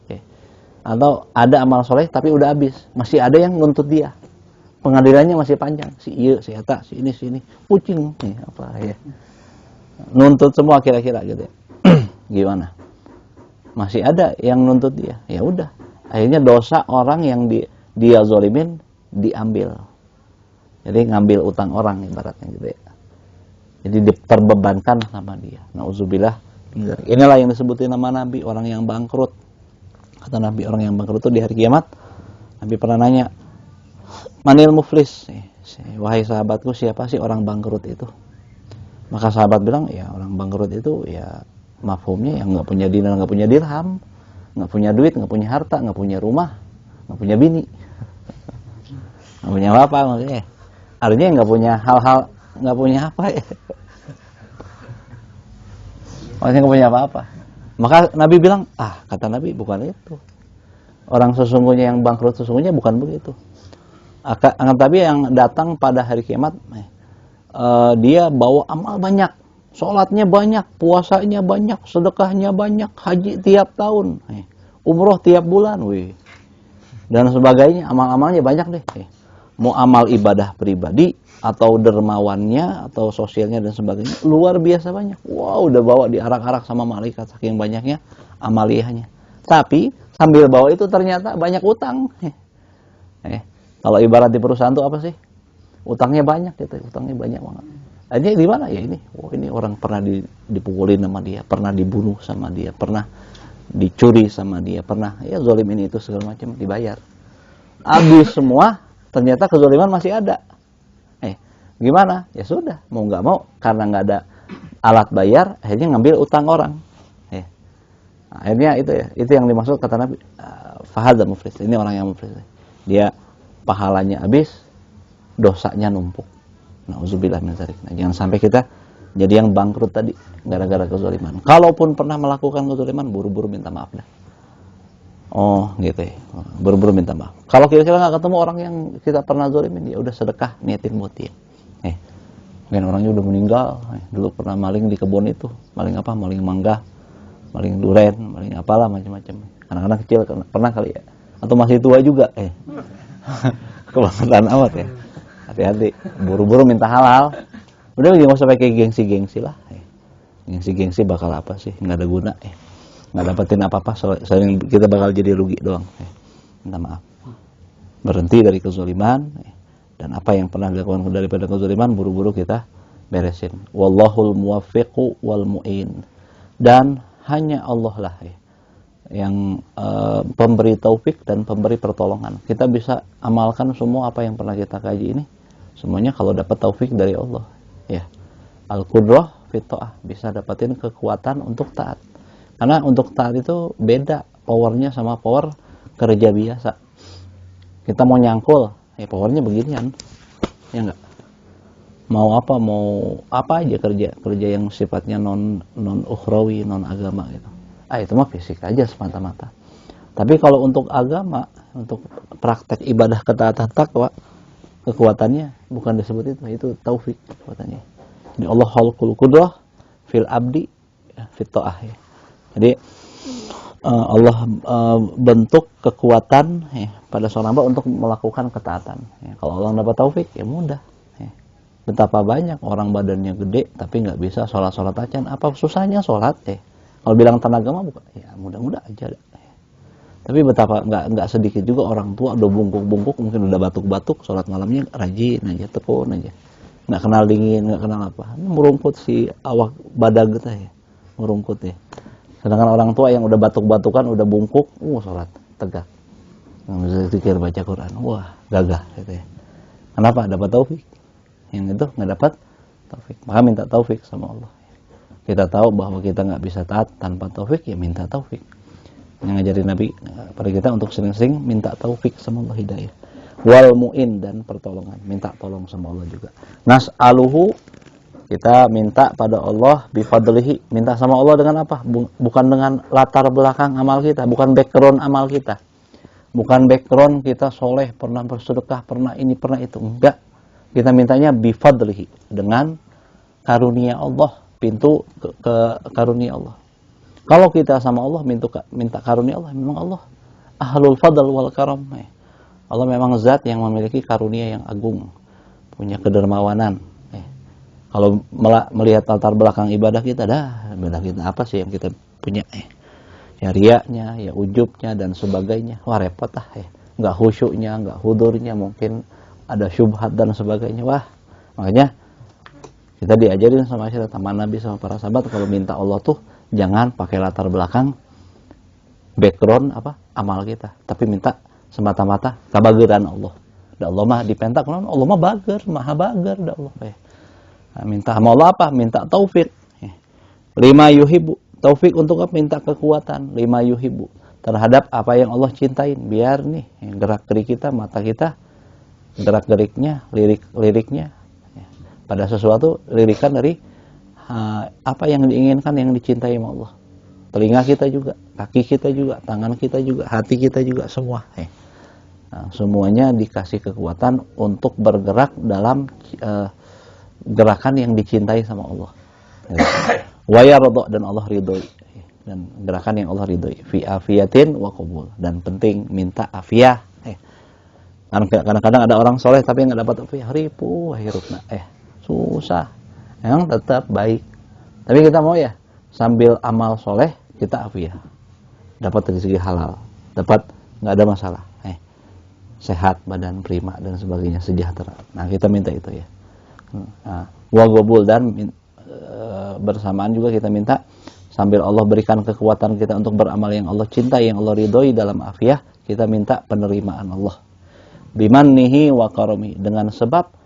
Atau ada amal soleh tapi udah habis, masih ada yang nuntut dia. Pengadilannya masih panjang, si iya, si eta, si ini, kucing, apa ya. Nuntut semua kira-kira gitu ya. Gimana? Masih ada yang nuntut dia. Ya udah. Akhirnya dosa orang yang dia zolimin diambil. Jadi ngambil utang orang ibaratnya gitu ya. Jadi diperbebankan sama dia. Nauzubillah. Inilah yang disebutin nama Nabi, orang yang bangkrut. Kata Nabi, orang yang bangkrut itu di hari kiamat. Nabi pernah nanya, "Manil muflis?" Wahai sahabatku, siapa sih orang bangkrut itu? Maka sahabat bilang, ya orang bangkrut itu ya mafhumnya yang nggak punya dinar, nggak punya dirham, nggak punya duit, nggak punya harta, nggak punya rumah, nggak punya bini, nggak punya apa maksudnya. Artinya nggak punya hal-hal, nggak punya apa ya. Maksudnya nggak punya apa-apa. Maka Nabi bilang, kata Nabi bukan itu. Orang sesungguhnya yang bangkrut sesungguhnya bukan begitu. Akan tapi yang datang pada hari kiamat, dia bawa amal banyak. Sholatnya banyak, puasanya banyak, sedekahnya banyak, haji tiap tahun, umroh tiap bulan, dan sebagainya, amal-amalnya banyak deh. Mau amal ibadah pribadi, atau dermawannya, atau sosialnya dan sebagainya, luar biasa banyak. Wow, udah bawa diarak-arak sama malaikat, saking banyaknya amaliyahnya. Tapi, sambil bawa itu ternyata banyak utang. Kalau ibarat di perusahaan itu apa sih? Utangnya banyak gitu, utangnya banyak banget. Akhirnya di mana ya ini? Ini orang pernah dipukulin sama dia, pernah dibunuh sama dia, pernah dicuri sama dia, pernah ya zolim ini itu segala macam, dibayar. Habis semua, ternyata kezoliman masih ada. Gimana? Ya sudah, mau nggak mau karena nggak ada alat bayar, akhirnya ngambil utang orang. Akhirnya itu yang dimaksud kata Nabi, fahadha muflis. Ini orang yang muflis. Dia pahalanya habis, dosanya numpuk. Nauzubillah min dzalik. Jangan sampai kita jadi yang bangkrut tadi gara-gara kezaliman. Kalaupun pernah melakukan kezaliman, buru-buru minta maaf dah. Oh gitu ya. Buru-buru minta maaf. Kalau kira-kira nggak ketemu orang yang kita pernah zalimin, ya udah sedekah niatin buat dia. Mungkin orangnya udah meninggal. Dulu pernah maling di kebun itu. Maling apa? Maling mangga, maling duren, maling apalah macam-macam. Anak-anak kecil pernah kali ya. Atau masih tua juga. Kebangetan amat ya. Hati-hati. Buru-buru minta halal. Udah nggak usah pakai gengsi-gengsi lah. Gengsi-gengsi bakal apa sih? Nggak ada guna. Nggak dapetin apa-apa, selain kita bakal jadi rugi doang. Minta maaf, berhenti dari kezaliman, dan apa yang pernah dilakukan daripada kezaliman buru-buru kita beresin. Wallahul muwaffiqu wal mu'in, dan hanya Allah lah yang pemberi taufik dan pemberi pertolongan. Kita bisa amalkan semua apa yang pernah kita kaji ini, semuanya kalau dapat taufik dari Allah. Al-qudrah fit ta'ah, bisa dapatin kekuatan untuk taat. Karena untuk taat itu beda powernya sama power kerja biasa. Kita mau nyangkul, powernya beginian, ya enggak. Mau apa aja kerja yang sifatnya non ukhrawi, non agama gitu. Itu mah fisik aja semata-mata. Tapi kalau untuk agama, untuk praktek ibadah ketaatan takwa, kekuatannya bukan disebut itu taufik kekuatannya. Jadi Allah khalqul qudrah fil abdi fit ta'ah ya. Jadi Allah bentuk kekuatan pada seorang hamba untuk melakukan ketaatan. Kalau Allah dapat taufik, ya mudah. Betapa banyak orang badannya gede tapi nggak bisa sholat acan. Apa susahnya sholat? Kalau bilang tenaga mah bukan, ya mudah-mudah aja. Tapi betapa nggak sedikit juga orang tua udah bungkuk mungkin udah batuk-batuk, sholat malamnya rajin aja, tekun aja. Nggak kenal dingin, nggak kenal apa. Ini merumput si awak badag kita ya, merumput ya. Sedangkan orang tua yang udah batuk-batukan, udah bungkuk, sholat tegak, nggak bisa baca Quran, gagah gitu ya. Kenapa? Dapat taufik. Yang itu nggak dapat taufik, maka minta taufik sama Allah. Kita tahu bahwa kita nggak bisa taat tanpa taufik, ya minta taufik. Yang ngajarin Nabi pada kita untuk sering-sering minta taufik sama Allah, hidayah. Wal mu'in, dan pertolongan, minta tolong sama Allah juga. Nas'aluhu, kita minta pada Allah bifadlihi, minta sama Allah dengan apa? Bukan dengan latar belakang amal kita, bukan background amal kita. Bukan background kita soleh, pernah bersedekah, pernah ini, pernah itu. Enggak. Kita mintanya bifadlihi, dengan karunia Allah, pintu ke karunia Allah. Kalau kita sama Allah minta karunia Allah, memang Allah ahlul fadl wal karam. Allah memang zat yang memiliki karunia yang agung, punya kedermawanan. Kalau melihat latar belakang ibadah kita, ibadah kita apa sih yang kita punya? Ya riaknya, ya ujubnya, dan sebagainya. Wah repot nggak khusyuknya, nggak hudurnya, mungkin ada syubhat dan sebagainya. Makanya kita diajarin sama teman Nabi sama para sahabat, kalau minta Allah tuh jangan pakai latar belakang background amal kita, tapi minta semata-mata kabageran Allah. Da Allah mah dipentak, Allah mah bager, maha bager da Allah. Minta sama Allah apa? Minta taufik. Lima yuhibu, taufik untuk apa? Minta kekuatan. Lima yuhibu, terhadap apa yang Allah cintain. Biar nih gerak-gerik kita, mata kita, gerak-geriknya, lirik-liriknya pada sesuatu, lirikan dari apa yang diinginkan, yang dicintai sama Allah. Telinga kita juga, kaki kita juga, tangan kita juga, hati kita juga, semua. Semuanya dikasih kekuatan untuk bergerak dalam gerakan yang dicintai sama Allah. Wa yarda, dan Allah ridhoi, dan gerakan yang Allah ridhoi. Fi afiyatin wa qabul, dan penting minta afiyah. Kadang-kadang ada orang soleh tapi nggak dapat afiyah, ripuh hirupna, susah. Yang tetap baik. Tapi kita mau ya sambil amal soleh kita afiyah, dapat dari segi halal, dapat nggak ada masalah, sehat badan, prima dan sebagainya, sejahtera. Nah kita minta itu ya. Wa qabul, dan bersamaan juga kita minta sambil Allah berikan kekuatan kita untuk beramal yang Allah cintai, yang Allah ridhoi dalam afiyah, kita minta penerimaan Allah. Bimannihi wa karami, dengan sebab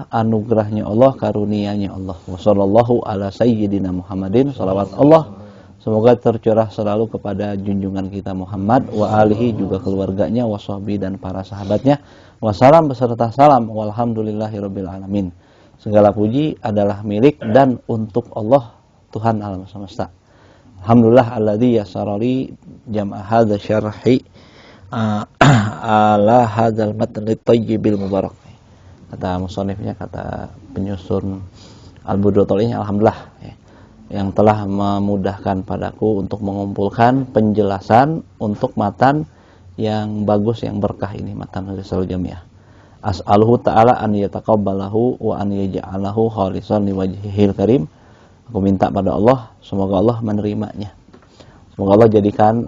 anugerahnya Allah, karunianya Allah. Wassallallahu ala sayyidina Muhammadin, salawat Allah semoga tercurah selalu kepada junjungan kita Muhammad, wa alihi, juga keluarganya, wa sahbihi, dan para sahabatnya, wassalam beserta salam, walhamdulillahirabbil alamin. Segala puji adalah milik dan untuk Allah, Tuhan alam semesta. Alhamdulillah alladzi yasarali jam'a hadza syarhi ala hadzal matn tayyibil mubarak. Kata musannifnya, kata penyusun Al-Budhatul ini, alhamdulillah ya, yang telah memudahkan padaku untuk mengumpulkan penjelasan untuk matan yang bagus, yang berkah ini, matan Risalah Jamiah. As'aluhu ta'ala an yataqabbalahu wa an yaj'alahu khalisan liwajhihil karim. Aku minta pada Allah, semoga Allah menerimanya. Semoga Allah jadikan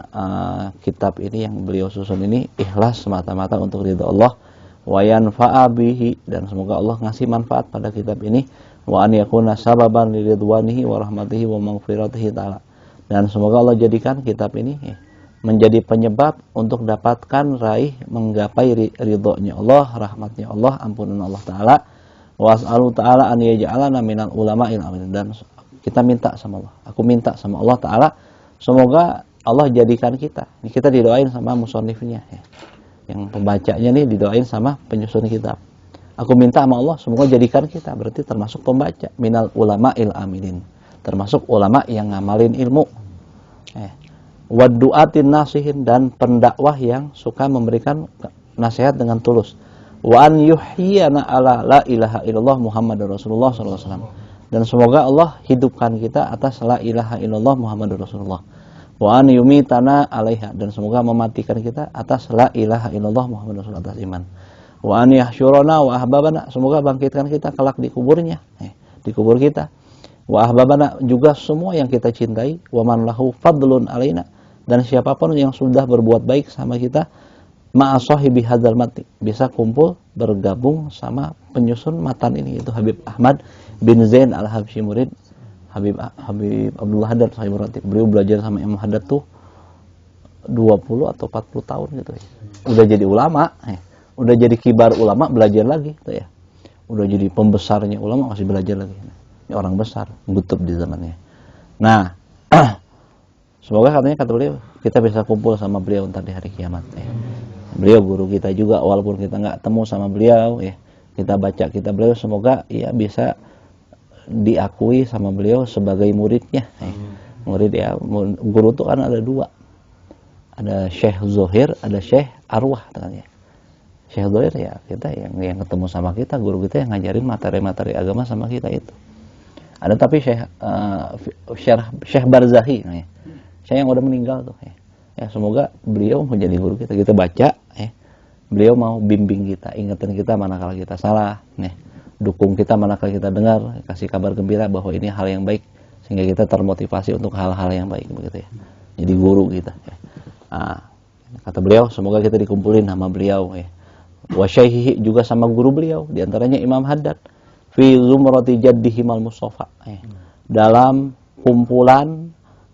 kitab ini yang beliau susun ini ikhlas semata-mata untuk ridha Allah, wa yanfa'a bihi, dan semoga Allah ngasih manfaat pada kitab ini, wa an yakuna sababan liridwanihi wa rahmatihi wa maghfiratihi ta'ala, dan semoga Allah jadikan kitab ini menjadi penyebab untuk dapatkan raih menggapai ridhonya Allah, rahmatnya Allah, ampunan Allah Ta'ala. Wa as'alu ta'ala an yaj'alana minal ulama'il amin, dan kita minta sama Allah, aku minta sama Allah Ta'ala, semoga Allah jadikan kita, ini kita didoain sama musannifnya ya, yang pembacanya nih didoain sama penyusun kitab. Aku minta sama Allah, semoga jadikan kita, berarti termasuk pembaca, minal ulama'il amilin, termasuk ulama yang ngamalin ilmu, wadu'atin nasihin, dan pendakwah yang suka memberikan nasihat dengan tulus, wa an yuhyiyana ala la ilaha illallah Muhammadur Rasulullah sallallahu alaihi wasallam, dan semoga Allah hidupkan kita atas la ilaha illallah Muhammadur Rasulullah, wa an yumitana alaiha, dan semoga mematikan kita atas la ilaha illallah Muhammadur Rasulullah, atas iman, wa an yahsyurana wa ahbabana, semoga bangkitkan kita kelak di kuburnya, di kubur kita, wa ahbabana, juga semua yang kita cintai, wa man lahu fadlun alaina, dan siapapun yang sudah berbuat baik sama kita, ma'asahibi hadzal mati, bisa kumpul bergabung sama penyusun matan ini, yaitu Habib Ahmad bin Zain Al-Habsyi, murid Habib Abdullah Haddad Sahibur Ratib. Beliau belajar sama Imam Haddad tuh 20 atau 40 tahun gitu ya. Udah jadi ulama, udah jadi kibar ulama, belajar lagi gitu ya. Udah jadi pembesarnya ulama, masih belajar lagi. Ini orang besar, gutub di zamannya. Nah, semoga katanya, kata beliau, kita bisa kumpul sama beliau ntar di hari kiamat ya. Beliau guru kita juga, walaupun kita nggak temu sama beliau ya, kita baca kitab beliau, semoga ya bisa diakui sama beliau sebagai muridnya ya. Murid ya, guru tuh kan ada dua, ada Syekh Zohir, ada Syekh Arwah katanya. Syekh Zohir ya kita yang ketemu sama kita, guru kita yang ngajarin materi-materi agama sama kita itu. Ada tapi Syekh Barzahi ya. Saya yang udah meninggal tuh ya. Ya semoga beliau menjadi guru kita, kita baca ya. Beliau mau bimbing kita, ingetin kita manakala kita salah nih, dukung kita manakala kita dengar, kasih kabar gembira bahwa ini hal yang baik, sehingga kita termotivasi untuk hal-hal yang baik begitu ya. Jadi guru kita ya. Nah, kata beliau, semoga kita dikumpulin sama beliau ya. Wa syaihihi, juga sama guru beliau, diantaranya Imam Haddad, fi zumrati jaddihimal Mustafa ya. Dalam kumpulan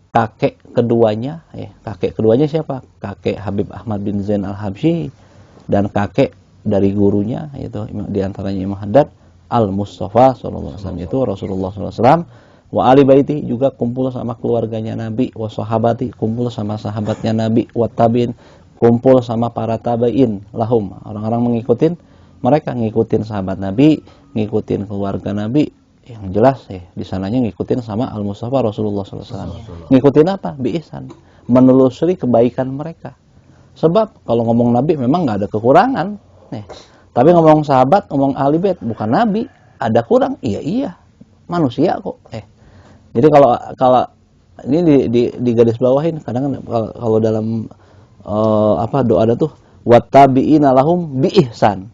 kakek keduanya ya. Kakek keduanya siapa? Kakek Habib Ahmad bin Zain Al-Habsyi, dan kakek dari gurunya yaitu diantaranya Imam Haddad Al-Mustafa sallallahu alaihi wasallam, itu Rasulullah sallallahu alaihi wasallam. Wa ali baiti, juga kumpul sama keluarganya Nabi, wa sahabati, kumpul sama sahabatnya Nabi, wa tabiin, kumpul sama para tabiin lahum, orang-orang mengikutin mereka, ngikutin sahabat Nabi, ngikutin keluarga Nabi. Yang jelas ya, di sananya ngikutin sama Al-Mustafa Rasulullah SAW. Ngikutin apa? Biihsan, menelusuri kebaikan mereka. Sebab kalau ngomong Nabi memang nggak ada kekurangan. Tapi ngomong sahabat, ngomong ahli bait, bukan Nabi, ada kurang? Iya, manusia kok. Jadi kalau ini di garis bawahin, kadang kalau dalam doa ada tuh wattabi'ina lahum biihsan.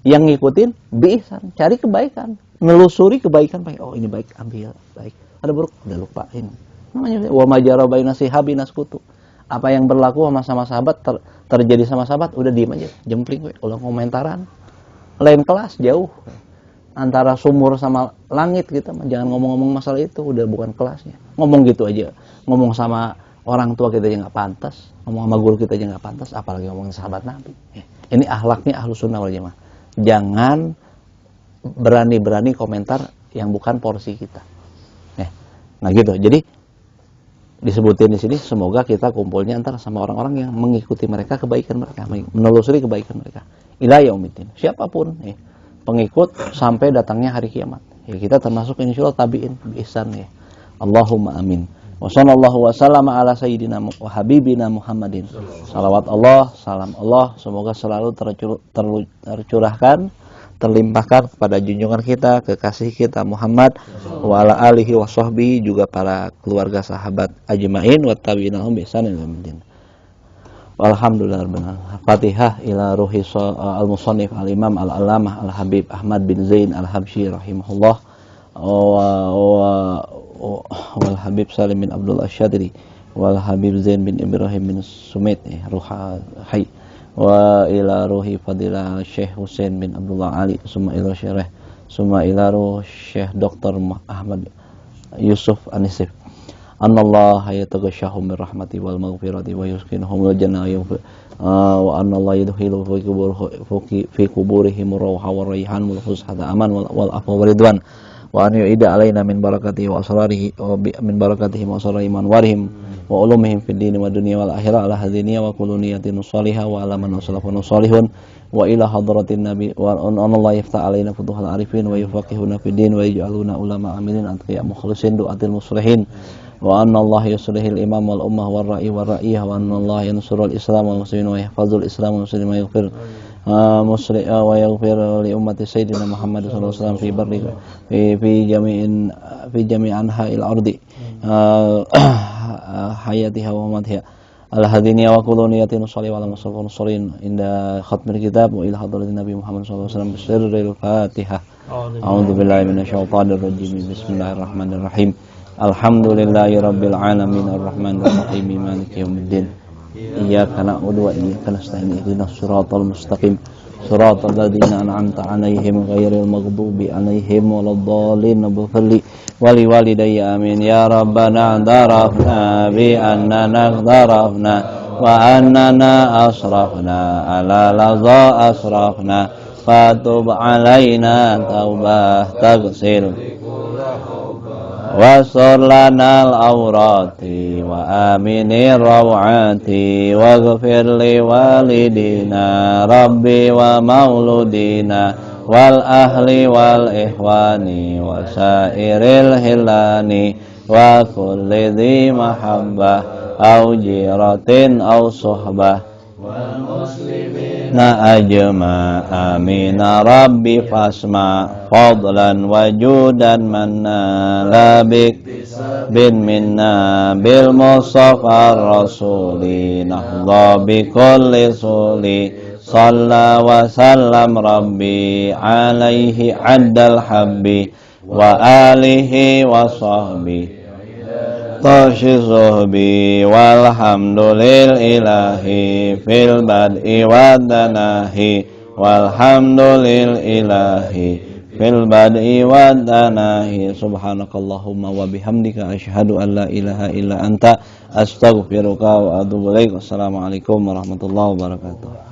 Yang ngikutin biihsan, cari kebaikan, nelusuri kebaikan, oh ini baik, ambil, baik. Ada buruk, udah lupain. Namanya wa majara baina sihabi naskutu. Apa yang berlaku sama sahabat terjadi sama sahabat, udah diem aja, jempling we, ulah komentaran. Lain kelas, jauh. Antara sumur sama langit gitu, jangan ngomong-ngomong masalah itu, udah bukan kelasnya. Ngomong gitu aja. Ngomong sama orang tua kita aja nggak pantas, ngomong sama guru kita aja nggak pantas, apalagi ngomongin sahabat Nabi. Ini akhlaknya Ahlus Sunnah wal Jamaah. Jangan berani-berani komentar yang bukan porsi kita. Nah gitu. Jadi disebutin di sini, semoga kita kumpulnya antara sama orang-orang yang mengikuti mereka, kebaikan mereka, menelusuri kebaikan mereka. Ila yaumiddin. Siapapun pengikut sampai datangnya hari kiamat. Kita termasuk insyaallah tabiin bi ihsan ya. Allahumma amin. Wa sallallahu wa sallama ala sayyidina wa habibina Muhammadin. Salawat Allah, salam Allah semoga selalu tercurahkan, terlimpahkan kepada junjungan kita, kekasih kita Muhammad wa ala alihi wa sahbihi, juga para keluarga sahabat ajmain wa tabi'inahum bi ihsan ila yaumil. Alhamdulillah. Fatihah ila ruhi al-musannif al-imam al-allamah al-habib Ahmad bin Zain al-Habsyi rahimahullah wal Habib Salim bin Abdul Asyadri wal Habib Zain bin Ibrahim bin Sumit ruha hayy wa ila ruhi fadilah Syekh Husain bin Abdullah Ali summa ila Syekh Dr. Ahmad Yusuf Anisif. Annallah yataghashahum bir rahmati wal maghfirati wa yuskinhum al jannah wa annallaha yudkhilu fi quburihim rawha war rayhan wal fushata aman wal afwa wal ridwan wa an yu'ida alaina min barakatihi wa asrarihi wa min barakatihi wa asrari iman warihim wa ulumihim fid din wa dunya wal akhirah ala hadiniya wa kuluniyatin salihah wa ala man salafun salihun wa ila hadratin nabi wa anallahu yaftah alaina futuhal arifin wa yufaqihuna fid din wa yaj'aluna ulama amilin atqiya mukhlisin du'atil muslihin wa anna Allah yuslihil imam wal ummah wal ra'i wal ra'iyah wa anna Allah yansurul islam wal muslimin wa yahfazul islam wal muslimin wa yaghfir wa yaghfir li ummati sayyidina Muhammad sallallahu alaihi wasallam fi barri fi jami'an ha'il ardi hayatiha wa mamatiha ala hadiniya wa kuluniyatin salih wa ala musallin salin inda khatmil kitab wa ila hadratin nabi Muhammad sallallahu alaihi wasallam bisirril fatihah. A'udzu billahi minasyaitonir rajim. Bismillahirrahmanirrahim. Alhamdulillahi rabbil alamin arrahmanir rahim maliki yaumiddin. Iyyaka na'budu wa iyyaka nasta'in ihdinas siratal mustaqim siratal ladzina an'amta 'alaihim ghairil maghdubi 'alaihim waladdallin. Ighfirli wa liwalidayya amin ya rabbana darafna bi annana darafna wa annana asrafna ala laza asrafna fatub 'alaina taubah taghsil wasur lanal awrati wa aminir rawati waghfir li walidina rabbi wa mauludina wal ahli wal ihwani wa sairil hilani wa kulli dhi mahabbah au jiratin au suhbah wal muslimin ajma amina rabbi fasma fadlan wajudan manna labik bin minna bil mustafa rasuli nahdha bi kulli suli salla wa sallam rabbi alaihi addal habbi wa alihi wa sahbihi Tashi zuhbi walhamdulil ilahi fil bad'i wadanahi walhamdulil ilahi fil bad'i wadanahi subhanakallahumma wa bihamdika asyhadu an la ilaha illa anta astaghfiruka wa atubu ilaik. Wassalamualaikum warahmatullahi wabarakatuh.